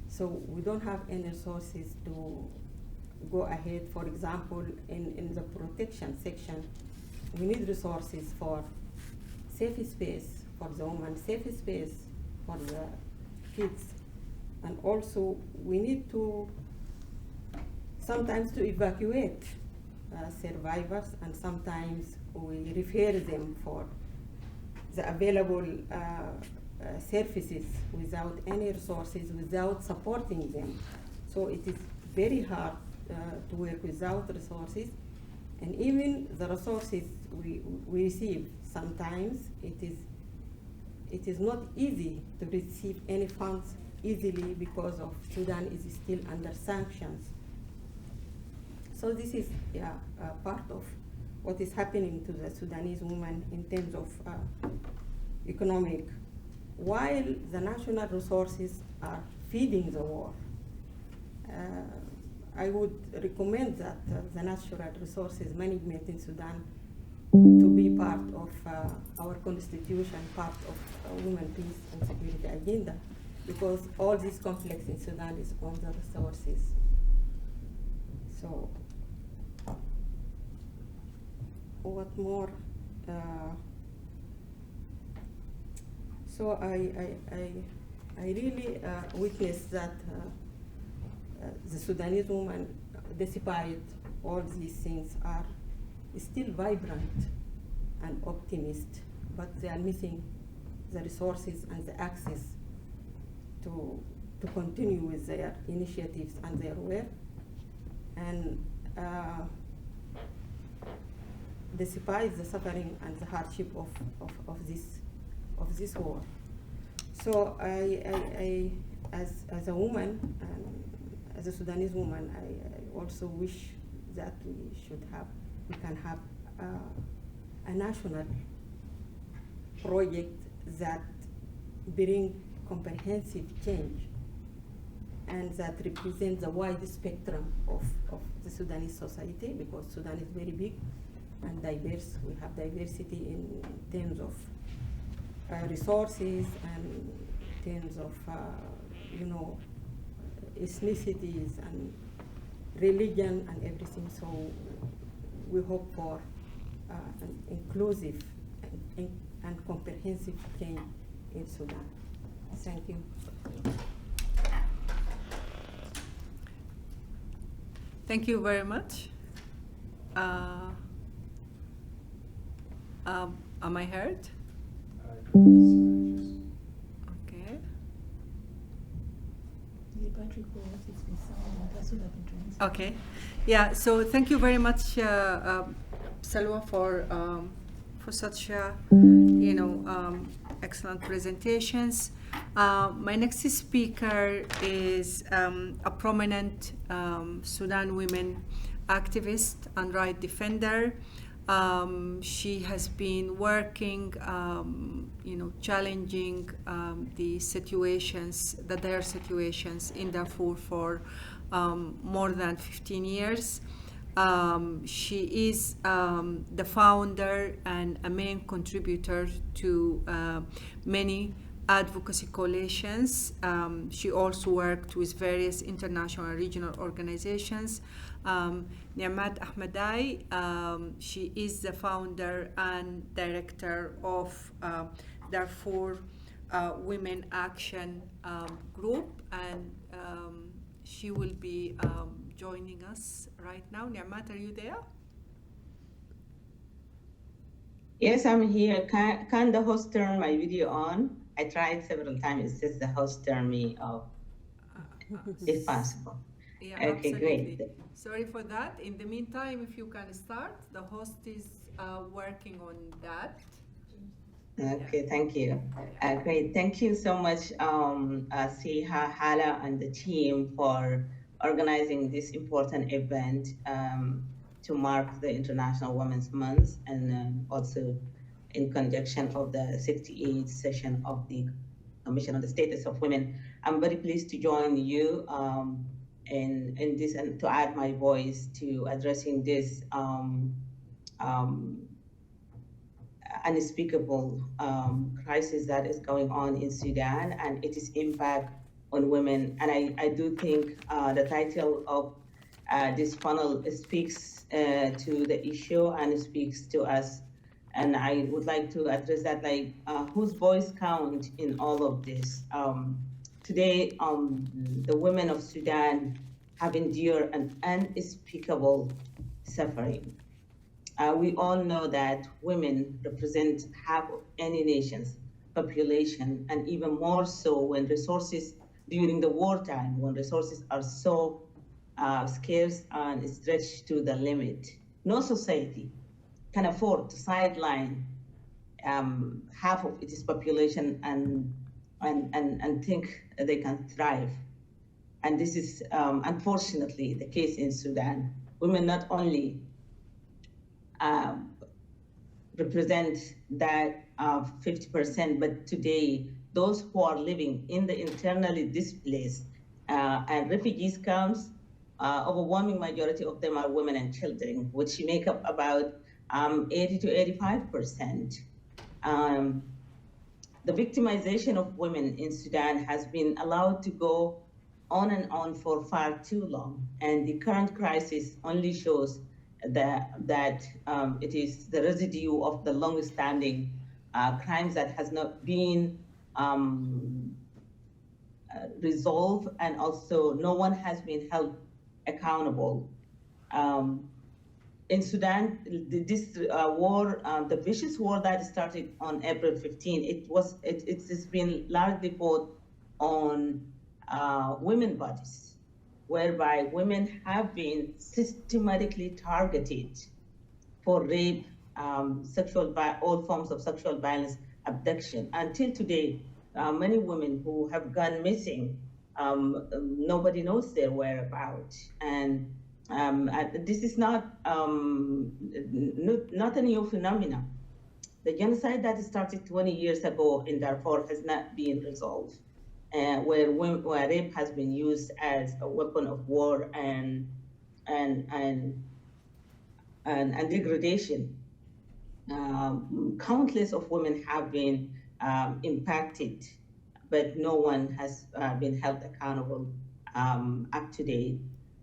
So we don't have any resources to go ahead. For example, in the protection section, we need resources for safe space for the woman, safe space for the kids, and also we need to sometimes to evacuate survivors, and sometimes we refer them for the available services without any resources, without supporting them. So it is very hard to work without resources, and even the resources we receive, sometimes it is not easy to receive any funds easily because of Sudan is still under sanctions. So this is part of what is happening to the Sudanese women in terms of economic, while the national resources are feeding the war. I would recommend that the natural resources management in Sudan to be part of our constitution, part of women, peace and security agenda, because all this conflicts in Sudan is on the resources. So, what more? So I really witnessed that the Sudanese women, despite all these things, are still vibrant and optimist, but they are missing the resources and the access to continue with their initiatives and their work. And despite the suffering and the hardship of this war. So I as a woman, as a Sudanese woman, I also wish that we can have a national project that bring comprehensive change and that represents a wide spectrum of the Sudanese society, because Sudan is very big and diverse. We have diversity in terms of resources and in terms of ethnicities and religion and everything. So we hope for an inclusive and comprehensive change in Sudan. Thank you. Thank you very much. Am I heard? Okay. Okay. Yeah. So thank you very much, Salwa, for such excellent presentations. My next speaker is a prominent Sudan women activist and right defender. She has been working, challenging the situations, the dire situations in Darfur for more than 15 years. She is the founder and a main contributor to many advocacy coalitions. She also worked with various international and regional organizations. Niamat Ahmadai, she is the founder and director of Darfur Women Action Group, and she will be joining us right now. Niamat, are you there? Yes, I'm here. Can the host turn my video on? I tried several times. It says the host turn me off, if possible. Yeah, okay, absolutely. Great. Sorry for that. In the meantime, if you can start, the host is working on that. Okay, thank you. Great. Thank you so much, Siha, Hala, and the team for organizing this important event to mark the International Women's Month, and also in conjunction of the 68th session of the Commission on the Status of Women. I'm very pleased to join you in this and to add my voice to addressing this unspeakable crisis that is going on in Sudan and its impact on women. And I do think the title of this panel speaks to the issue and speaks to us. And I would like to address that, like, whose voice count in all of this? Today, the women of Sudan have endured an unspeakable suffering. We all know that women represent half of any nation's population, and even more so when resources during the wartime, when resources are so scarce and stretched to the limit. No society can afford to sideline half of its population and think they can thrive. And this is unfortunately the case in Sudan. Women not only represent that 50%, but today those who are living in the internally displaced and refugees camps, overwhelming majority of them are women and children, which make up about 80 to 85%. The victimization of women in Sudan has been allowed to go on and on for far too long, and the current crisis only shows that it is the residue of the long-standing crimes that has not been resolved, and also no one has been held accountable. In Sudan, this war, the vicious war that started on April 15, it's been largely fought on women bodies, whereby women have been systematically targeted for rape, all forms of sexual violence, abduction. Until today, many women who have gone missing, nobody knows their whereabouts. And this is not a new phenomenon. The genocide that started 20 years ago in Darfur has not been resolved, where rape has been used as a weapon of war and degradation. Countless of women have been impacted, but no one has been held accountable up to date.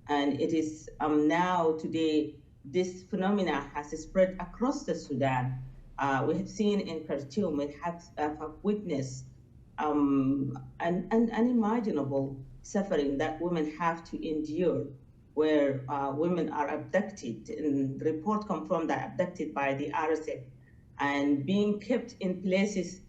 And it is now today, this phenomena has spread across the Sudan. We have seen in Khartoum, we have witnessed an unimaginable suffering that women have to endure, where women are abducted, and reports confirm that abducted by the RSF and being kept in places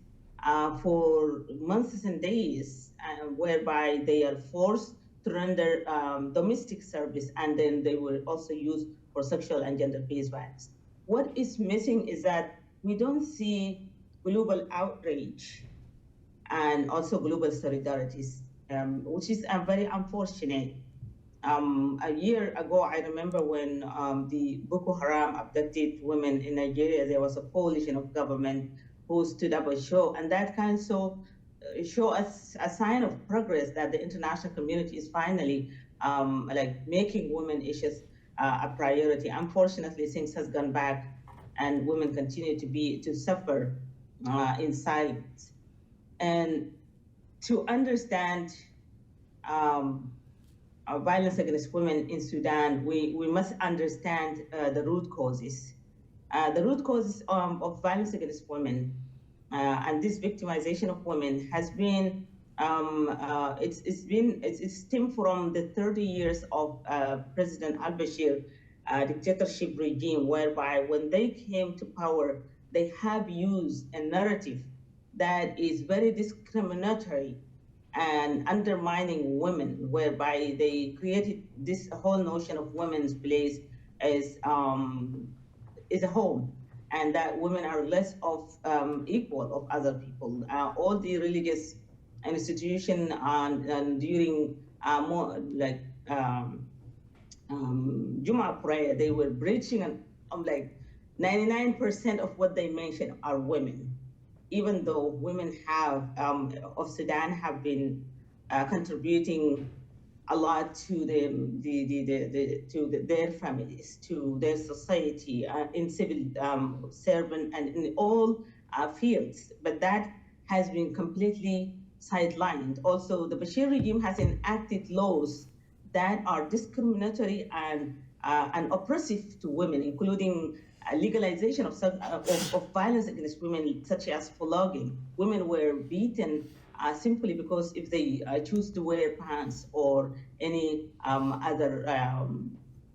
for months and days, whereby they are forced to render domestic service, and then they were also used for sexual and gender-based violence. What is missing is that we don't see global outrage and also global solidarities, which is very unfortunate. A year ago, I remember when the Boko Haram abducted women in Nigeria, there was a coalition of government who stood up a show, and that kind of show us a sign of progress that the international community is finally making women issues a priority. Unfortunately, things has gone back, and women continue to suffer in silence. And to understand violence against women in Sudan, we must understand the root causes. The root causes of violence against women and this victimization of women has been, it's stemmed from the 30 years of President al-Bashir dictatorship regime, whereby when they came to power, they have used a narrative that is very discriminatory and undermining women, whereby they created this whole notion of women's place as a home, and that women are less of equal of other people. All the religious institution and during more like Juma prayer, they were breaching, and like 99% of what they mentioned are women, even though women have of Sudan have been contributing a lot to their families, to their society, in civil servant and in all fields. But that has been completely sidelined. Also, the Bashir regime has enacted laws that are discriminatory and oppressive to women, including legalization of violence against women, such as flogging. Women were beaten simply because if they choose to wear pants or any other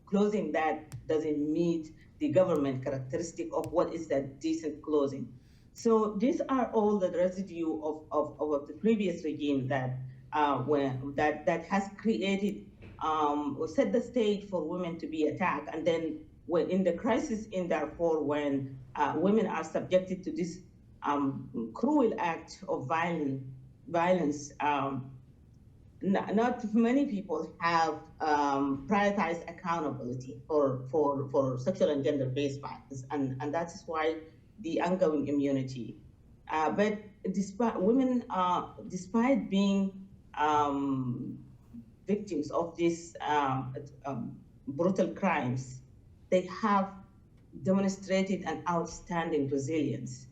clothing that doesn't meet the government characteristic of what is that decent clothing. So these are all the residue of the previous regime that that has created set the stage for women to be attacked. And then when in the crisis in Darfur, when women are subjected to this cruel act of violence, not many people have prioritized accountability for sexual and gender-based violence, and that is why the ongoing immunity. But despite women, despite being victims of these brutal crimes, they have demonstrated an outstanding resilience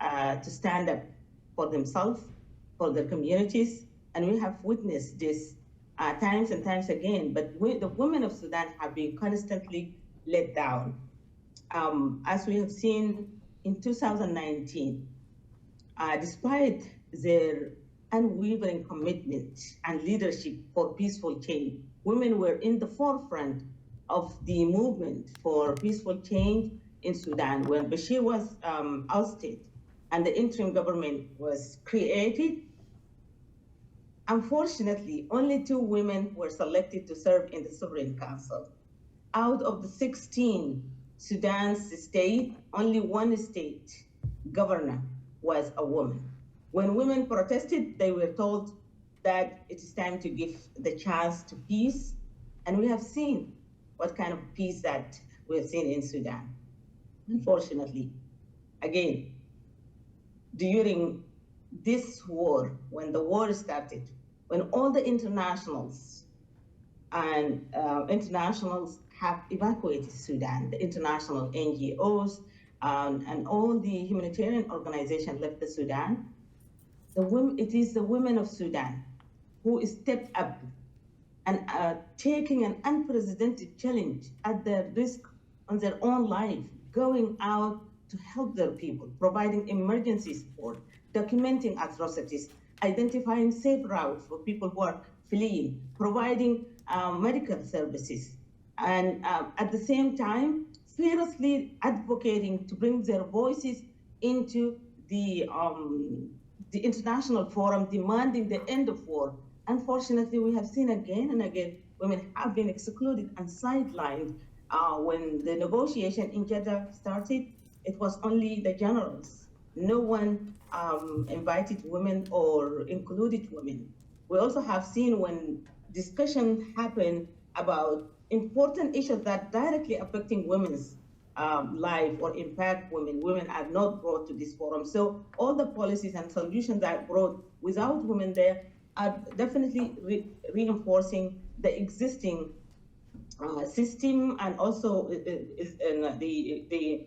to stand up for themselves, for their communities, and we have witnessed this times and times again. But the women of Sudan have been constantly let down. As we have seen in 2019, despite their unwavering commitment and leadership for peaceful change, women were in the forefront of the movement for peaceful change in Sudan. When Bashir was ousted and the interim government was created, unfortunately, only 2 women were selected to serve in the Sovereign Council. Out of the 16 Sudan's state, only 1 state governor was a woman. When women protested, they were told that it is time to give the chance to peace. And we have seen what kind of peace that we have seen in Sudan. Unfortunately, again, during this war, when the war started, when all the internationals have evacuated Sudan, the international NGOs and all the humanitarian organizations left the Sudan, it is the women of Sudan who stepped up and taking an unprecedented challenge at their risk on their own life, going out to help their people, providing emergency support, documenting atrocities, identifying safe routes for people who are fleeing, providing medical services, and at the same time, fearlessly advocating to bring their voices into the international forum, demanding the end of war. Unfortunately, we have seen again and again, women have been excluded and sidelined. When the negotiation in Jeddah started, it was only the generals. No one invited women or included women. We also have seen when discussions happen about important issues that directly affecting women's life or impact women, women are not brought to this forum. So all the policies and solutions that are brought without women there are definitely reinforcing the existing system, and also the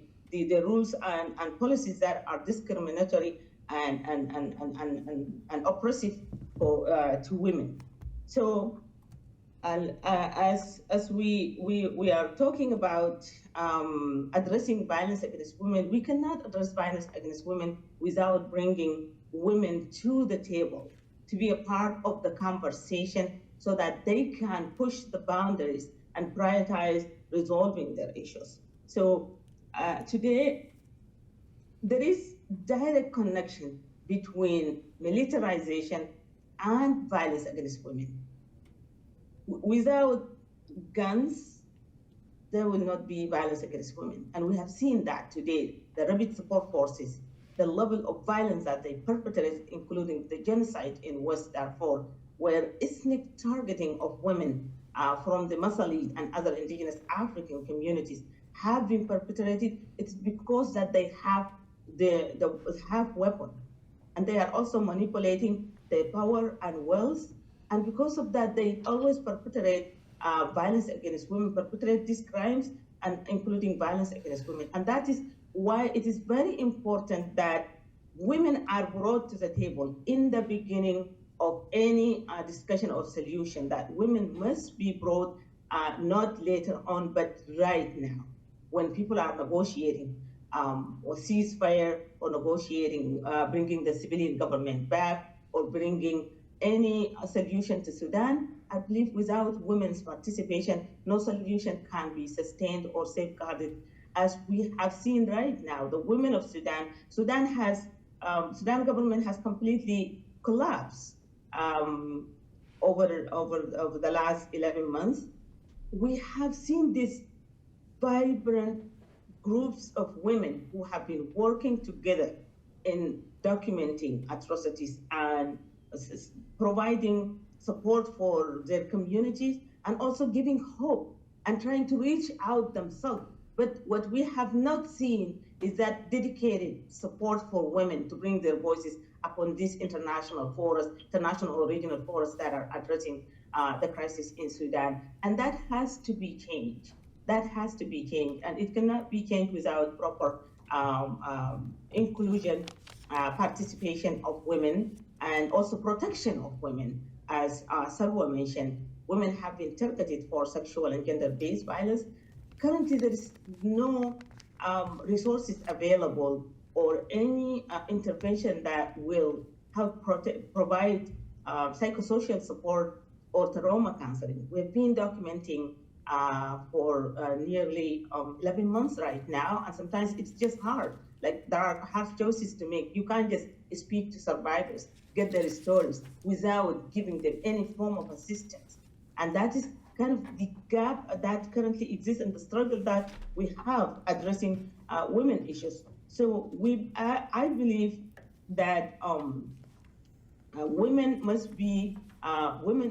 rules and policies that are discriminatory and oppressive to women. So as we are talking about addressing violence against women, we cannot address violence against women without bringing women to the table to be a part of the conversation so that they can push the boundaries and prioritize resolving their issues. So today, there is direct connection between militarization and violence against women. Without guns, there will not be violence against women. And we have seen that today, the rapid support forces, the level of violence that they perpetrate, including the genocide in West Darfur, where ethnic targeting of women from the Masalit and other indigenous African communities have been perpetrated. It's because that they have have weapons, and they are also manipulating their power and wealth. And because of that, they always perpetrate violence against women, perpetrate these crimes, and including violence against women. And that is why it is very important that women are brought to the table in the beginning of any discussion or solution, that women must be brought not later on, but right now, when people are negotiating or ceasefire or negotiating, bringing the civilian government back or bringing any solution to Sudan. I believe without women's participation, no solution can be sustained or safeguarded. As we have seen right now, the women of Sudan, Sudan government has completely collapsed over the last 11 months. We have seen these vibrant groups of women who have been working together in documenting atrocities and providing support for their communities, and also giving hope and trying to reach out themselves. But what we have not seen is that dedicated support for women to bring their voices upon these international forums, international or regional forums that are addressing the crisis in Sudan. And that has to be changed. That has to be changed. And it cannot be changed without proper inclusion, participation of women, and also protection of women. As Salwa mentioned, women have been targeted for sexual and gender-based violence. Currently, there is no resources available or any intervention that will help provide psychosocial support or trauma counseling. We've been documenting for nearly 11 months right now, and sometimes it's just hard. Like, there are hard choices to make. You can't just speak to survivors, get their stories without giving them any form of assistance. And that is kind of the gap that currently exists and the struggle that we have addressing women issues. So I believe that women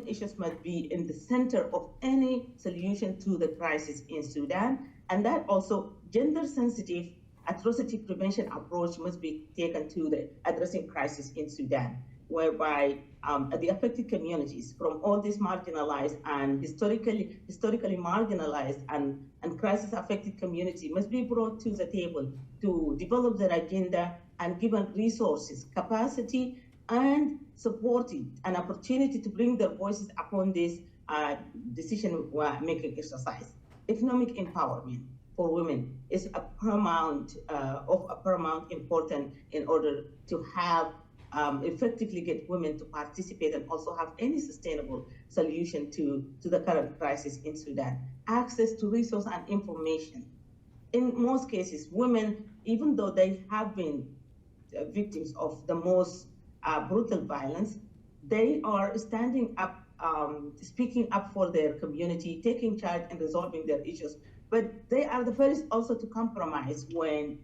issues must be in the center of any solution to the crisis in Sudan, and that also gender-sensitive atrocity prevention approach must be taken to the addressing crisis in Sudan, whereby the affected communities from all these marginalized and historically marginalized and crisis-affected community must be brought to the table to develop their agenda and given resources, capacity, and supported an opportunity to bring their voices upon this decision-making exercise. Economic empowerment for women is of paramount importance in order to have effectively get women to participate and also have any sustainable solution to the current crisis in Sudan. Access to resource and information. In most cases, women, even though they have been victims of the most brutal violence, they are standing up, speaking up for their community, taking charge and resolving their issues. But they are the first also to compromise when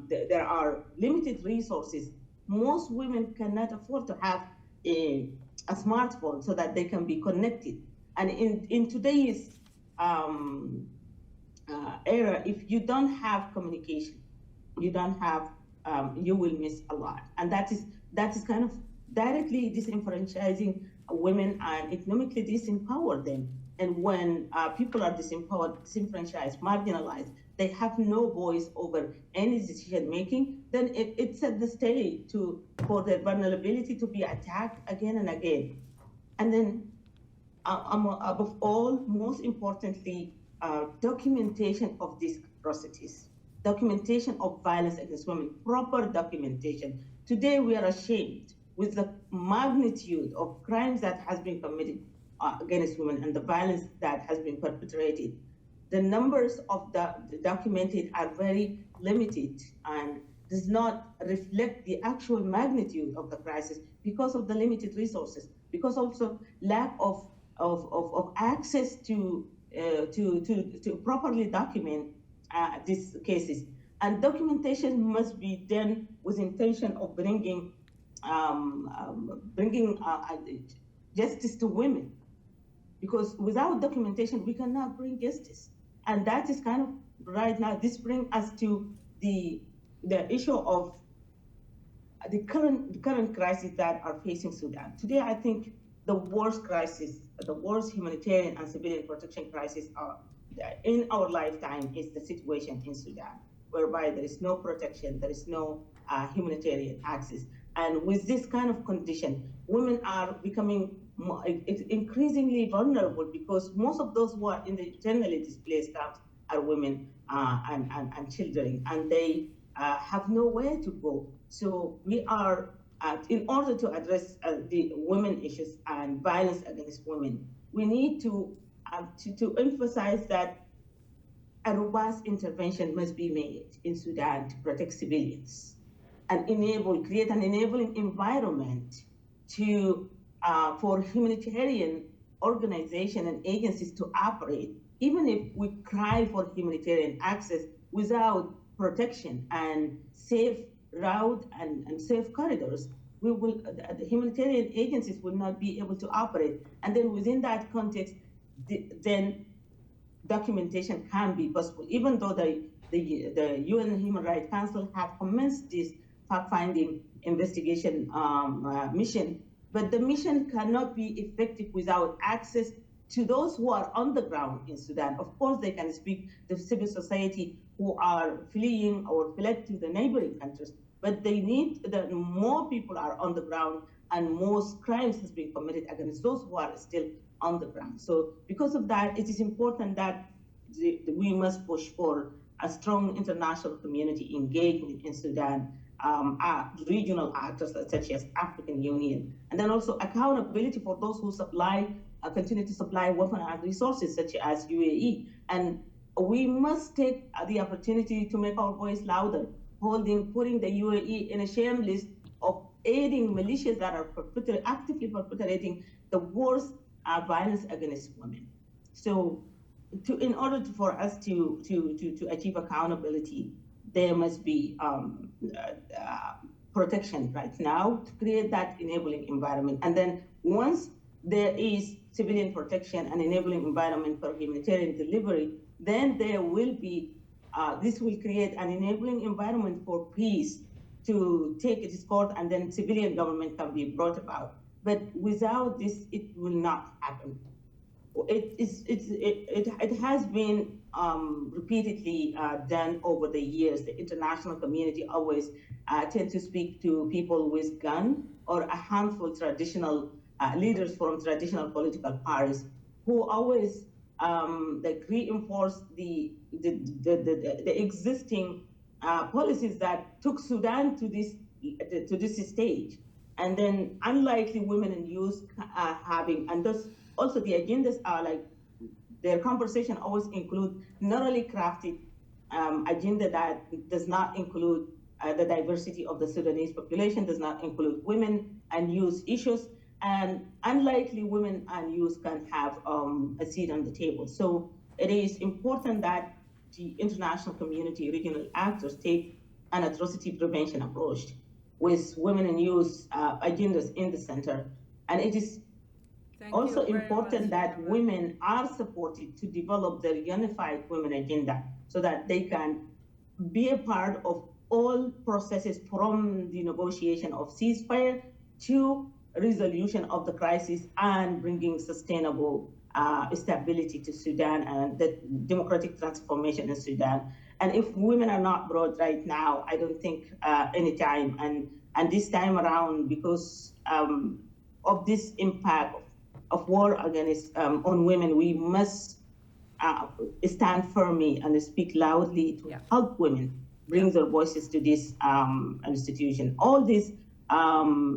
there are limited resources. Most women cannot afford to have a smartphone so that they can be connected. And in today's era, if you don't have communication, you will miss a lot. And that is kind of directly disenfranchising women and economically disempower them. And when people are disempowered, disenfranchised, marginalized, they have no voice over any decision making, then it sets the stage for their vulnerability to be attacked again and again. And then above all, most importantly, documentation of these atrocities, documentation of violence against women, proper documentation. Today we are ashamed with the magnitude of crimes that has been committed against women and the violence that has been perpetrated. The numbers of the documented are very limited and does not reflect the actual magnitude of the crisis because of the limited resources, because also lack of access to properly document these cases. And documentation must be done with intention of bringing justice to women, because without documentation, we cannot bring justice. And that is kind of right now, this brings us to the issue of the current crisis that are facing Sudan. Today, I think the worst crisis, the worst humanitarian and civilian protection crisis in our lifetime is the situation in Sudan, whereby there is no protection, there is no humanitarian access. And with this kind of condition, women are becoming increasingly vulnerable because most of those who are in the internally displaced camps are women and children, and they have nowhere to go. So we are, in order to address the women issues and violence against women, we need to emphasize that a robust intervention must be made in Sudan to protect civilians and create an enabling environment for humanitarian organizations and agencies to operate. Even if we cry for humanitarian access without protection and safe route and safe corridors, the humanitarian agencies will not be able to operate. And then within that context, then documentation can be possible, even though the UN Human Rights Council have commenced this fact-finding investigation mission, but the mission cannot be effective without access to those who are on the ground in Sudan. Of course, they can speak to civil society who are fleeing or fled to the neighboring countries, but they need that more people are on the ground and most crimes has been committed against those who are still on the ground. So because of that, it is important that we must push for a strong international community engagement in Sudan, regional actors such as African Union, and then also accountability for those who continue to supply weapons and resources such as UAE. And we must take the opportunity to make our voice louder, putting the UAE in a shame list of aiding militias that are actively perpetrating the worst violence against women. So in order for us to achieve accountability, there must be protection right now to create that enabling environment. And then once there is civilian protection and enabling environment for humanitarian delivery, then there will be, this will create an enabling environment for peace to take its course, and then civilian government can be brought about. But without this, it will not happen. It has been repeatedly done over the years. The international community always tend to speak to people with gun or a handful traditional leaders from traditional political parties who always reinforce the existing policies that took Sudan to this stage, and then unlikely women and youth having, and thus also the agendas are like, their conversation always include narrowly crafted agenda that does not include the diversity of the Sudanese population, does not include women and youth issues, and unlikely women and youth can have a seat on the table. So it is important that the international community, regional actors take an atrocity prevention approach with women and youth agendas in the center. And it is also important that women are supported to develop their unified women agenda so that they can be a part of all processes from the negotiation of ceasefire to resolution of the crisis and bringing sustainable stability to Sudan and the democratic transformation in Sudan. And if women are not brought right now, I don't think any time. And this time around, because of this impact of war against on women, we must stand firmly and speak loudly to help women bring their voices to this institution. All this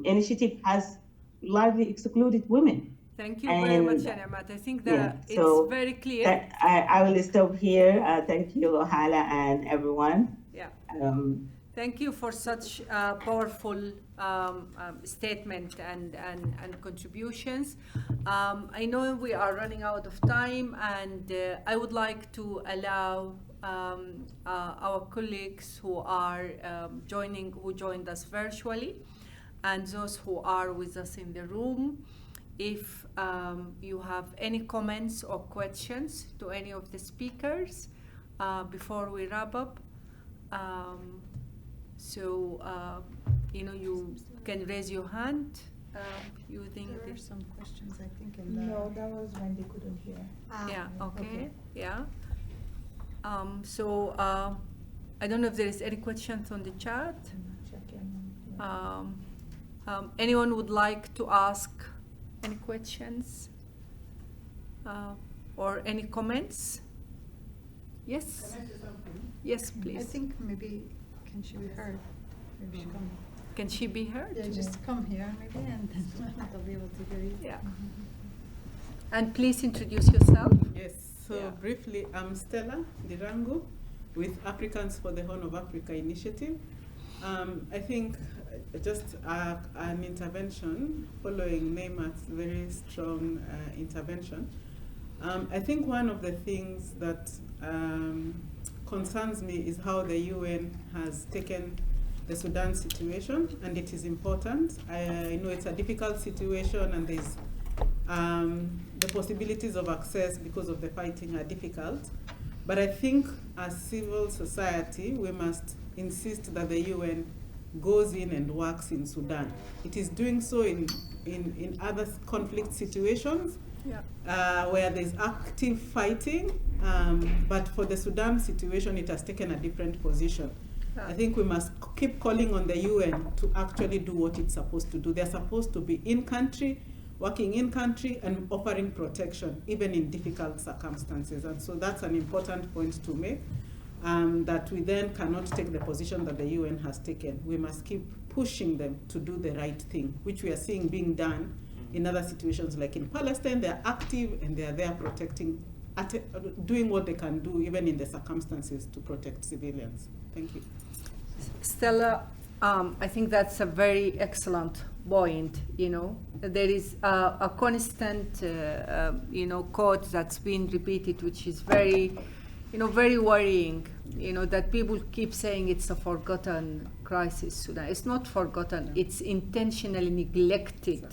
initiative has largely excluded women. Thank you very much, Anamat. I think that so it's very clear. I will stop here. Thank you, Hala, and everyone. Yeah. Thank you for such powerful statement and contributions. I know we are running out of time, and I would like to allow our colleagues who are who joined us virtually, and those who are with us in the room, if you have any comments or questions to any of the speakers before we wrap up. You can raise your hand. You think there's some questions, I think, in No, that was when they couldn't hear. Yeah, okay. Yeah. I don't know if there is any questions on the chat. Anyone would like to ask any questions or any comments? Yes? Can I say something? Yes, please. I think maybe, can she be heard? Maybe she come. Can she be heard? Yeah, just come here maybe, and then they'll be able to hear you. Yeah. And please introduce yourself. Yes, so briefly, I'm Stella Dirango with Africans for the Horn of Africa initiative. I think just an intervention following Neymat's very strong intervention. I think one of the things that concerns me is how the UN has taken the Sudan situation, and it is important. I know it's a difficult situation, and there's the possibilities of access because of the fighting are difficult. But I think as civil society, we must insist that the UN goes in and works in Sudan. It is doing so in other conflict situations, where there's active fighting, but for the Sudan situation, it has taken a different position. I think we must keep calling on the UN to actually do what it's supposed to do. They're supposed to be in country, working in country, and offering protection, even in difficult circumstances. And so that's an important point to make, that we then cannot take the position that the UN has taken. We must keep pushing them to do the right thing, which we are seeing being done in other situations. Like in Palestine, they're active and they're there protecting, doing what they can do, even in the circumstances, to protect civilians. Thank you. Stella, I think that's a very excellent point. There is a constant, quote that's been repeated, which is very, very worrying. That people keep saying it's a forgotten crisis. Sudan. It's not forgotten. It's intentionally neglected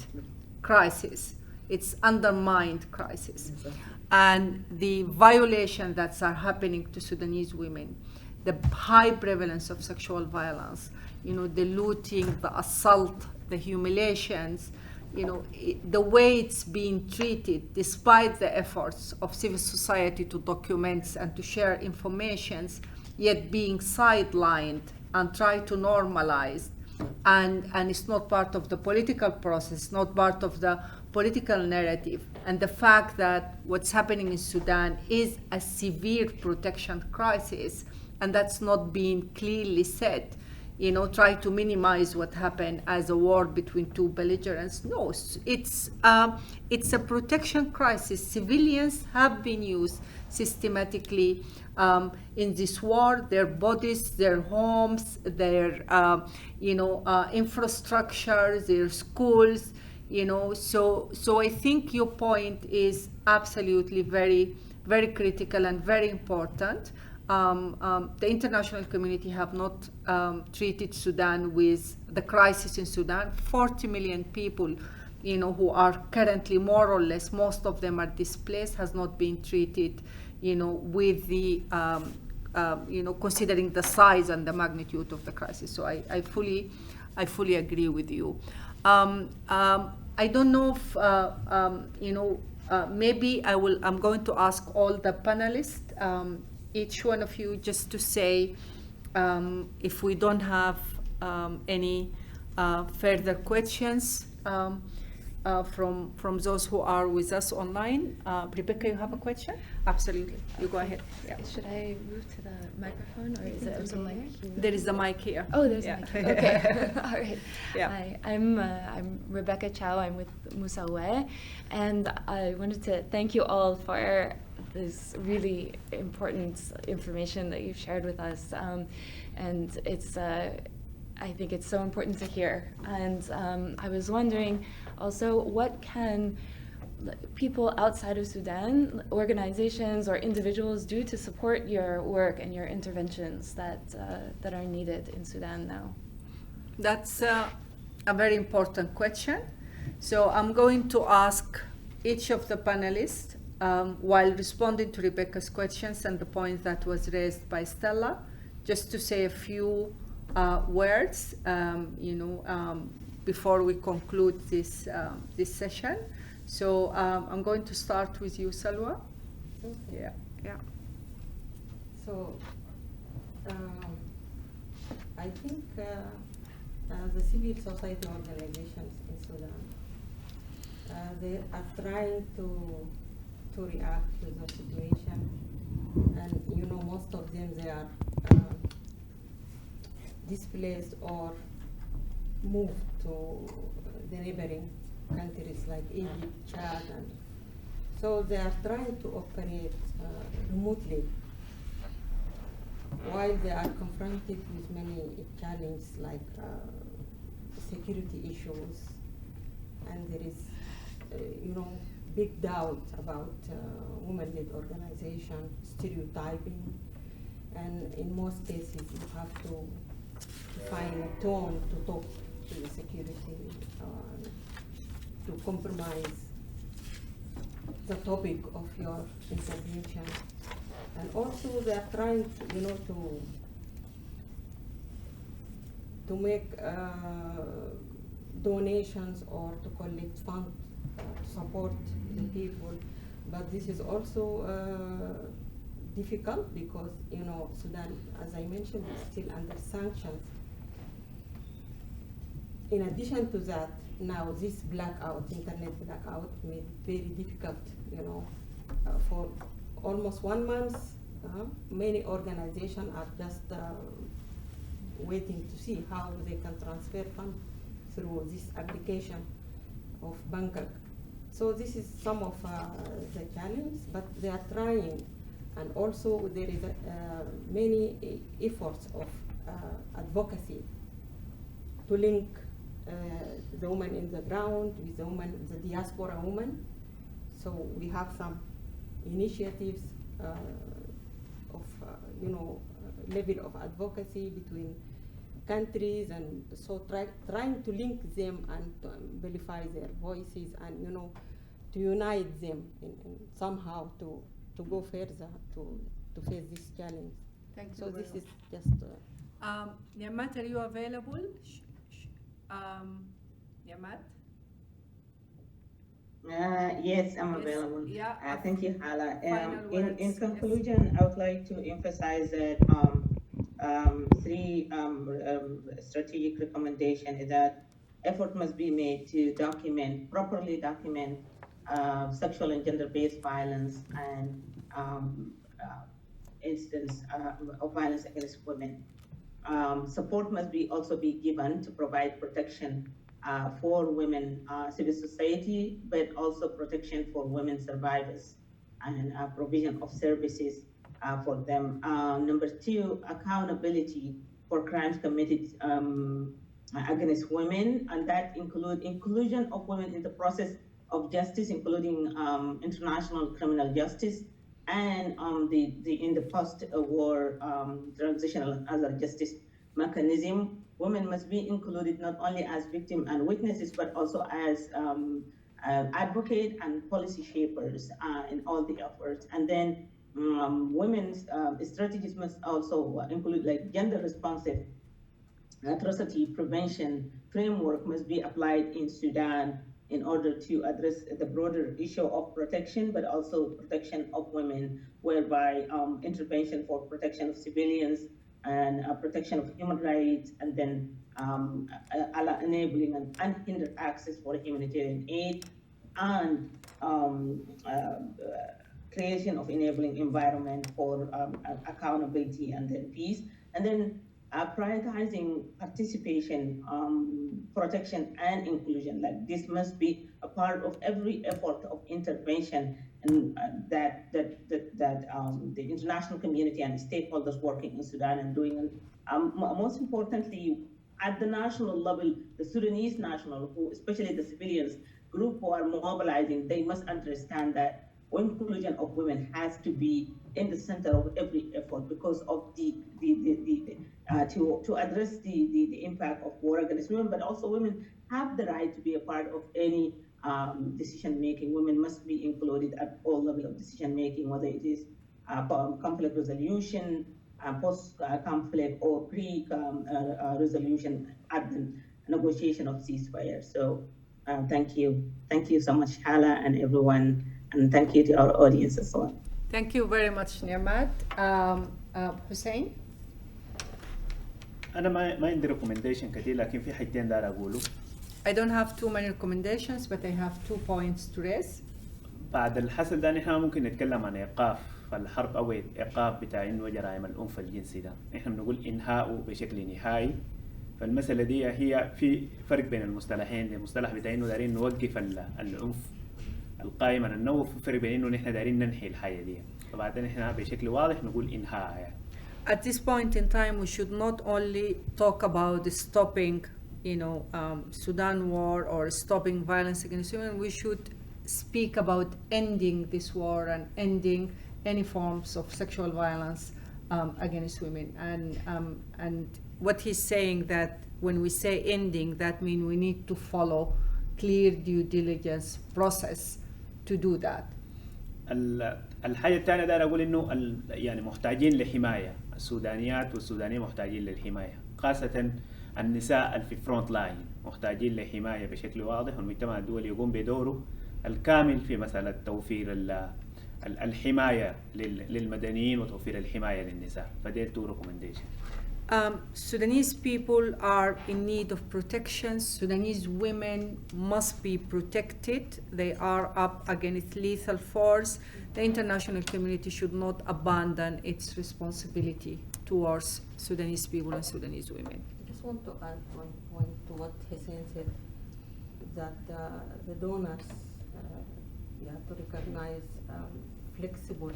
crisis. It's undermined crisis. Exactly. And the violations that are happening to Sudanese women, the high prevalence of sexual violence, the looting, the assault, the humiliations, the way it's being treated, despite the efforts of civil society to document and to share information, yet being sidelined and try to normalize. And it's not part of the political process, not part of the political narrative. And the fact that what's happening in Sudan is a severe protection crisis, and that's not being clearly said. Try to minimize what happened as a war between two belligerents. No, it's a protection crisis. Civilians have been used systematically in this war. Their bodies, their homes, their infrastructure, their schools. So I think your point is absolutely very, very critical and very important. The international community have not treated Sudan with the crisis in Sudan. 40 million people, who are currently more or less, most of them are displaced, has not been treated, with the, considering the size and the magnitude of the crisis. So I fully agree with you. I don't know if, maybe I'm going to ask all the panelists, each one of you, just to say, if we don't have any further questions from those who are with us online. Rebecca, you have a question? Absolutely. You go ahead. Yeah. Should I move to the microphone, or is it okay? There is a mic here. Oh, there's a mic here. Okay. All right. Yeah. Hi, I'm Rebecca Chow. I'm with Musawe, and I wanted to thank you all for this really important information that you've shared with us, and it's I think it's so important to hear. And I was wondering also, what can people outside of Sudan, organizations or individuals, do to support your work and your interventions that are needed in Sudan now? That's a very important question. So I'm going to ask each of the panelists, while responding to Rebecca's questions and the point that was raised by Stella, just to say a few words, before we conclude this session. So I'm going to start with you, Salwa. Okay. Yeah. So I think the civil society organizations in Sudan, they are trying to react to the situation, and most of them, they are displaced or moved to the neighboring countries like Egypt, Chad, and so they are trying to operate remotely while they are confronted with many challenges like security issues, and there is big doubt about women-led organization, stereotyping, and in most cases you have to find a tone to talk to the security, to compromise the topic of your intervention. And also they are trying to make donations or to collect funds to support the people. But this is also difficult because, Sudan, as I mentioned, is still under sanctions. In addition to that, now this blackout, internet blackout, made it very difficult, for almost 1 month, many organizations are just waiting to see how they can transfer funds through this application of Bangkok. So this is some of the challenges, but they are trying. And also there is many efforts of advocacy to link the woman in the ground with the diaspora woman. So we have some initiatives of level of advocacy between countries, and so trying to link them and to amplify their voices and to unite them in somehow to go further to face this challenge. Thank you. So very this much. is just. Niamat, are you available? Niamat? Yes, I'm Yes, available. yeah. Thank you, Hala. Final In words, yes. conclusion, I would like to emphasize that three strategic recommendations is that effort must be made to properly document sexual and gender-based violence and incidents of violence against women. Support must also be given to provide protection for women, civil society, but also protection for women survivors and provision of services for them. Number two, accountability for crimes committed against women, and that include inclusion of women in the process of justice, including international criminal justice, and in the post-war transitional other justice mechanism. Women must be included not only as victims and witnesses, but also as advocate and policy shapers in all the efforts. And then women's strategies must also include like gender-responsive atrocity prevention framework must be applied in Sudan in order to address the broader issue of protection, but also protection of women, whereby intervention for protection of civilians and protection of human rights, and then enabling and unhindered access for humanitarian aid, and creation of enabling environment for accountability and then peace, and then prioritizing participation, protection, and inclusion. Like this must be a part of every effort of intervention, and that the international community and stakeholders working in Sudan and doing. Most importantly, at the national level, the Sudanese national, especially the civilians group who are mobilizing, they must understand that inclusion of women has to be in the center of every effort because of to address the impact of war against women, but also women have the right to be a part of any decision making. Women must be included at all levels of decision making, whether it is conflict resolution, post-conflict, or pre-resolution at the negotiation of ceasefire. So thank you so much, Hala, and everyone, and thank you to our audience as well. Thank you very much, Niamat. Hussein? أنا ما عندي recommendation كتير لكن في حاجتين دار أقوله. I don't have too many recommendations, but I have 2 points to raise. بعد الحصل ده نحن ممكن نتكلم عن إيقاف الحرب أو إيقاف بتاع إنه جرائم العنف الجنسي ده. نحن بنقول إنهاءه بشكل نهائي. فالمسألة دي هي في فرق بين المصطلحين. المصطلح بتاع إنه دارين نوقف العنف القائم على النوع، في فرق بين إنه نحن دارين ننهي الحاجة دي. فبعدين نحن بشكل واضح نقول إنهاء يعني. At this point in time, we should not only talk about stopping, Sudan war or stopping violence against women. We should speak about ending this war and ending any forms of sexual violence against women. And what he's saying that when we say ending, that means we need to follow clear due diligence process to do that. الحاجة الثانية داير أقول إنه يعني محتاجين لحماية، السودانيات والسودانيين محتاجين للحماية، خاصة النساء اللي في فرونت لاين محتاجين لحماية بشكل واضح، والمجتمع الدولي يقوم بدوره الكامل في مسألة توفير الحماية للمدنيين وتوفير الحماية للنساء. فديل تو ريكومنديشن. Sudanese people are in need of protection. Sudanese women must be protected. They are up against lethal force. The international community should not abandon its responsibility towards Sudanese people and Sudanese women. I just want to add one point to what Hussein said, that the donors have to recognize flexible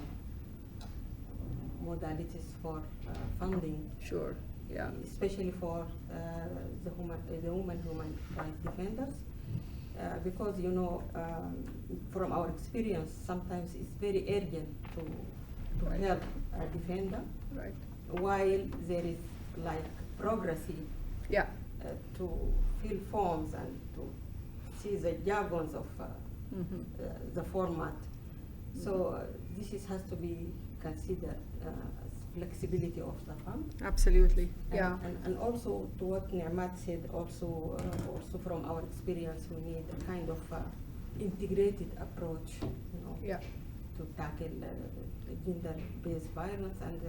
modalities for funding. Sure, yeah. Especially for the women human rights defenders, because from our experience, sometimes it's very urgent to Right. help a defender, Right. while there is like progressive Yeah. to fill forms and to see the jargons of the format. So this has to be considered as flexibility of the fund. Absolutely. And, Yeah. and also to what Ni'mat said, also from our experience, we need a kind of integrated approach, Yeah. to tackle gender-based violence and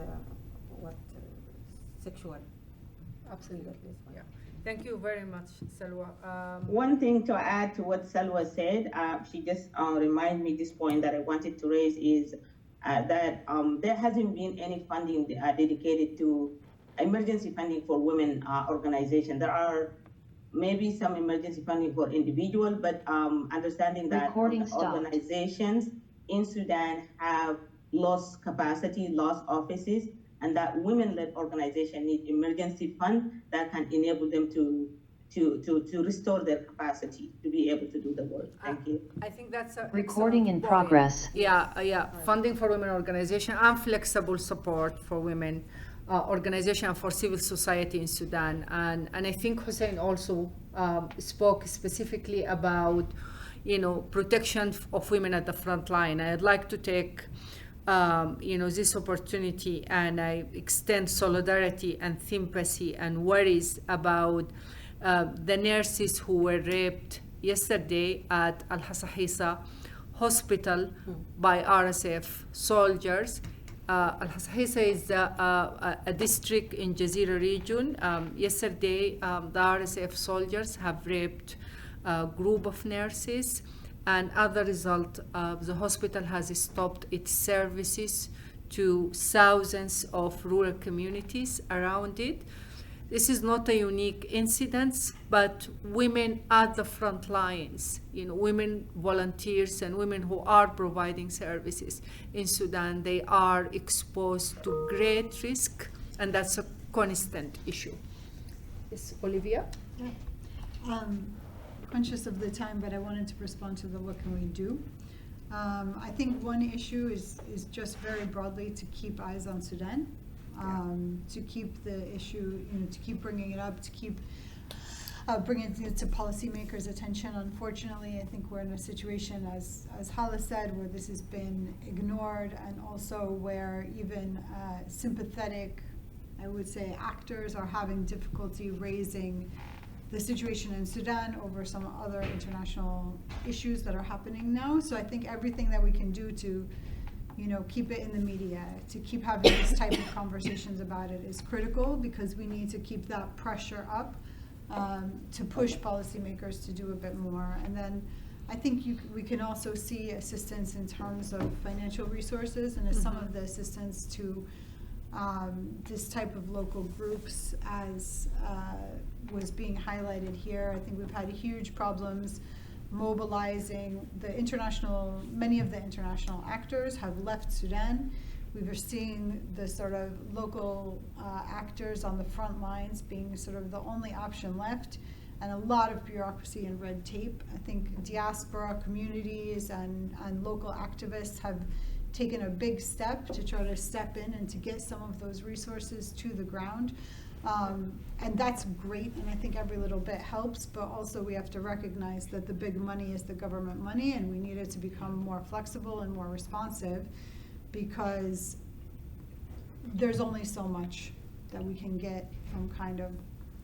sexual. Absolutely. gender-based Yeah. violence. Thank you very much, Salwa. One thing to add to what Salwa said, she just reminded me this point that I wanted to raise is that there hasn't been any funding dedicated to emergency funding for women organizations. There are maybe some emergency funding for individual, but understanding that organizations in Sudan have lost capacity, lost offices, and that women-led organizations need emergency fund that can enable them to restore their capacity to be able to do the work. Thank you. I think that's a Recording in excellent point. progress. Yeah. Funding for women organization and flexible support for women organization and for civil society in Sudan. And I think Hussein also spoke specifically about, protection of women at the front line. I'd like to take this opportunity, and I extend solidarity and sympathy and worries about the nurses who were raped yesterday at Al-Hasahisa hospital by RSF soldiers. Al-Hasahisa is a district in Jazeera region. Yesterday, the RSF soldiers have raped a group of nurses, and as a result, the hospital has stopped its services to thousands of rural communities around it. This is not a unique incident, but women at the front lines, women volunteers and women who are providing services in Sudan, they are exposed to great risk, and that's a constant issue. Yes, Olivia? Yeah. Conscious of the time, but I wanted to respond to the what can we do. I think one issue is just very broadly to keep eyes on Sudan, to keep the issue, to keep bringing it up, to keep bringing it to policymakers' attention. Unfortunately, I think we're in a situation, as Hala said, where this has been ignored, and also where even sympathetic, I would say, actors are having difficulty raising the situation in Sudan over some other international issues that are happening now. So I think everything that we can do to, keep it in the media, to keep having this type of conversations about it is critical, because we need to keep that pressure up to push policymakers to do a bit more. And then I think we can also see assistance in terms of financial resources, and some of the assistance to this type of local groups, as was being highlighted here. I think we've had huge problems mobilizing many of the international actors have left Sudan. We were seeing the sort of local actors on the front lines being sort of the only option left, and a lot of bureaucracy and red tape. I think diaspora communities and local activists have taken a big step to try to step in and to get some of those resources to the ground. And that's great, and I think every little bit helps, but also we have to recognize that the big money is the government money, and we need it to become more flexible and more responsive, because there's only so much that we can get from kind of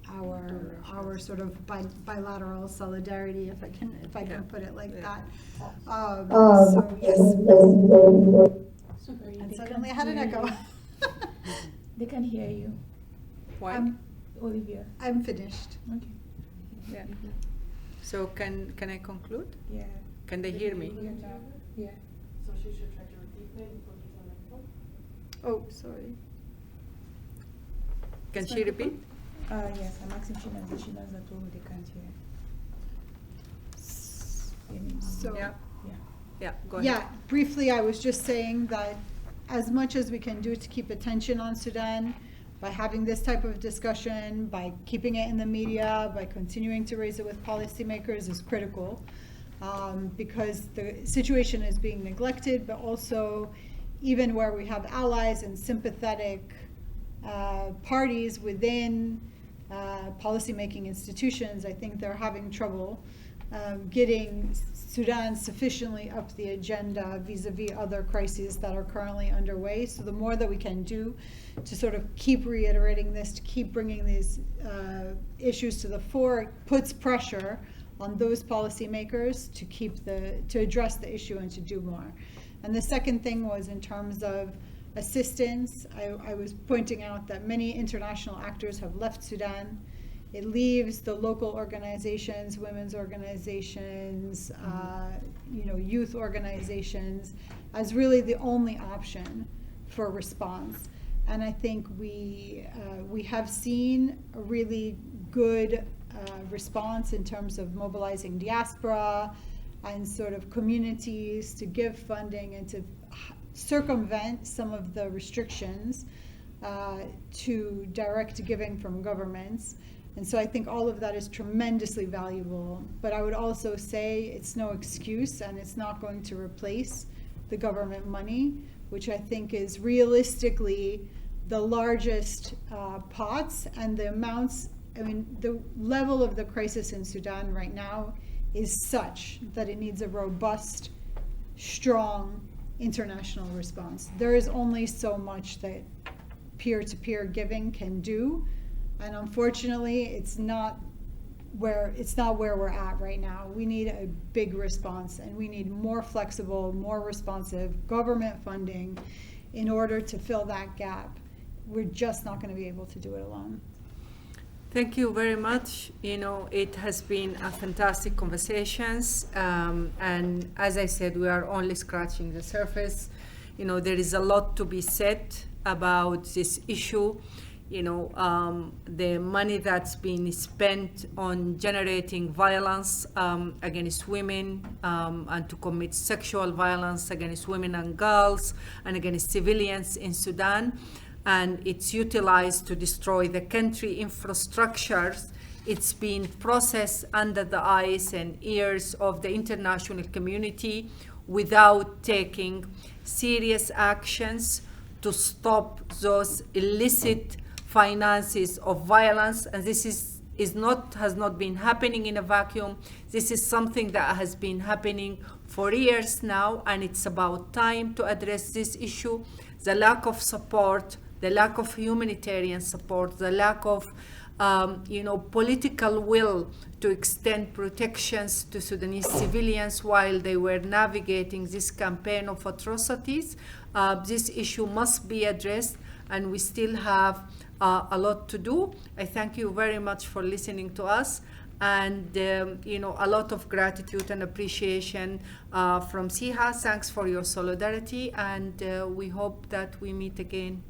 our sort of bilateral solidarity, if I can put it like that. So yes. Sorry, And they suddenly I can't had an hear echo. you. They can hear you. Why? Olivia. I'm finished. Okay. Yeah. So can I conclude? Yeah. Can they hear me? Yeah. So she should try to repeat it and put it on the phone. Oh, sorry. Can she repeat? Yes, I'm asking Shinas, but Shinas that all they can't hear. So Yeah. Yeah. Yeah, go ahead. yeah, briefly, I was just saying that as much as we can do to keep attention on Sudan, by having this type of discussion, by keeping it in the media, by continuing to raise it with policymakers is critical, because the situation is being neglected, but also even where we have allies and sympathetic parties within policymaking institutions, I think they're having trouble getting Sudan sufficiently up the agenda vis-a-vis other crises that are currently underway. So the more that we can do to sort of keep reiterating this, to keep bringing these issues to the fore, puts pressure on those policymakers to address the issue and to do more. And the second thing was in terms of assistance. I was pointing out that many international actors have left Sudan. It leaves the local organizations, women's organizations, youth organizations as really the only option for response. And I think we have seen a really good response in terms of mobilizing diaspora and sort of communities to give funding and to circumvent some of the restrictions to direct giving from governments. And so I think all of that is tremendously valuable. But I would also say it's no excuse, and it's not going to replace the government money, which I think is realistically the largest pots and the amounts. I mean, the level of the crisis in Sudan right now is such that it needs a robust, strong international response. There is only so much that peer-to-peer giving can do, and unfortunately it's not where we're at right now. We need a big response, and we need more flexible, more responsive government funding in order to fill that gap. We're just not going to be able to do it alone. Thank you very much. It has been a fantastic conversations, and as I said, we are only scratching the surface. There is a lot to be said about this issue. The money that's been spent on generating violence against women and to commit sexual violence against women and girls and against civilians in Sudan, and it's utilized to destroy the country infrastructures. It's been processed under the eyes and ears of the international community without taking serious actions to stop those illicit finances of violence. And this has not been happening in a vacuum. This is something that has been happening for years now, and it's about time to address this issue. The lack of support, the lack of humanitarian support, the lack of political will to extend protections to Sudanese civilians while they were navigating this campaign of atrocities. This issue must be addressed, and we still have a lot to do. I thank you very much for listening to us, and a lot of gratitude and appreciation from SIHA. Thanks for your solidarity, and we hope that we meet again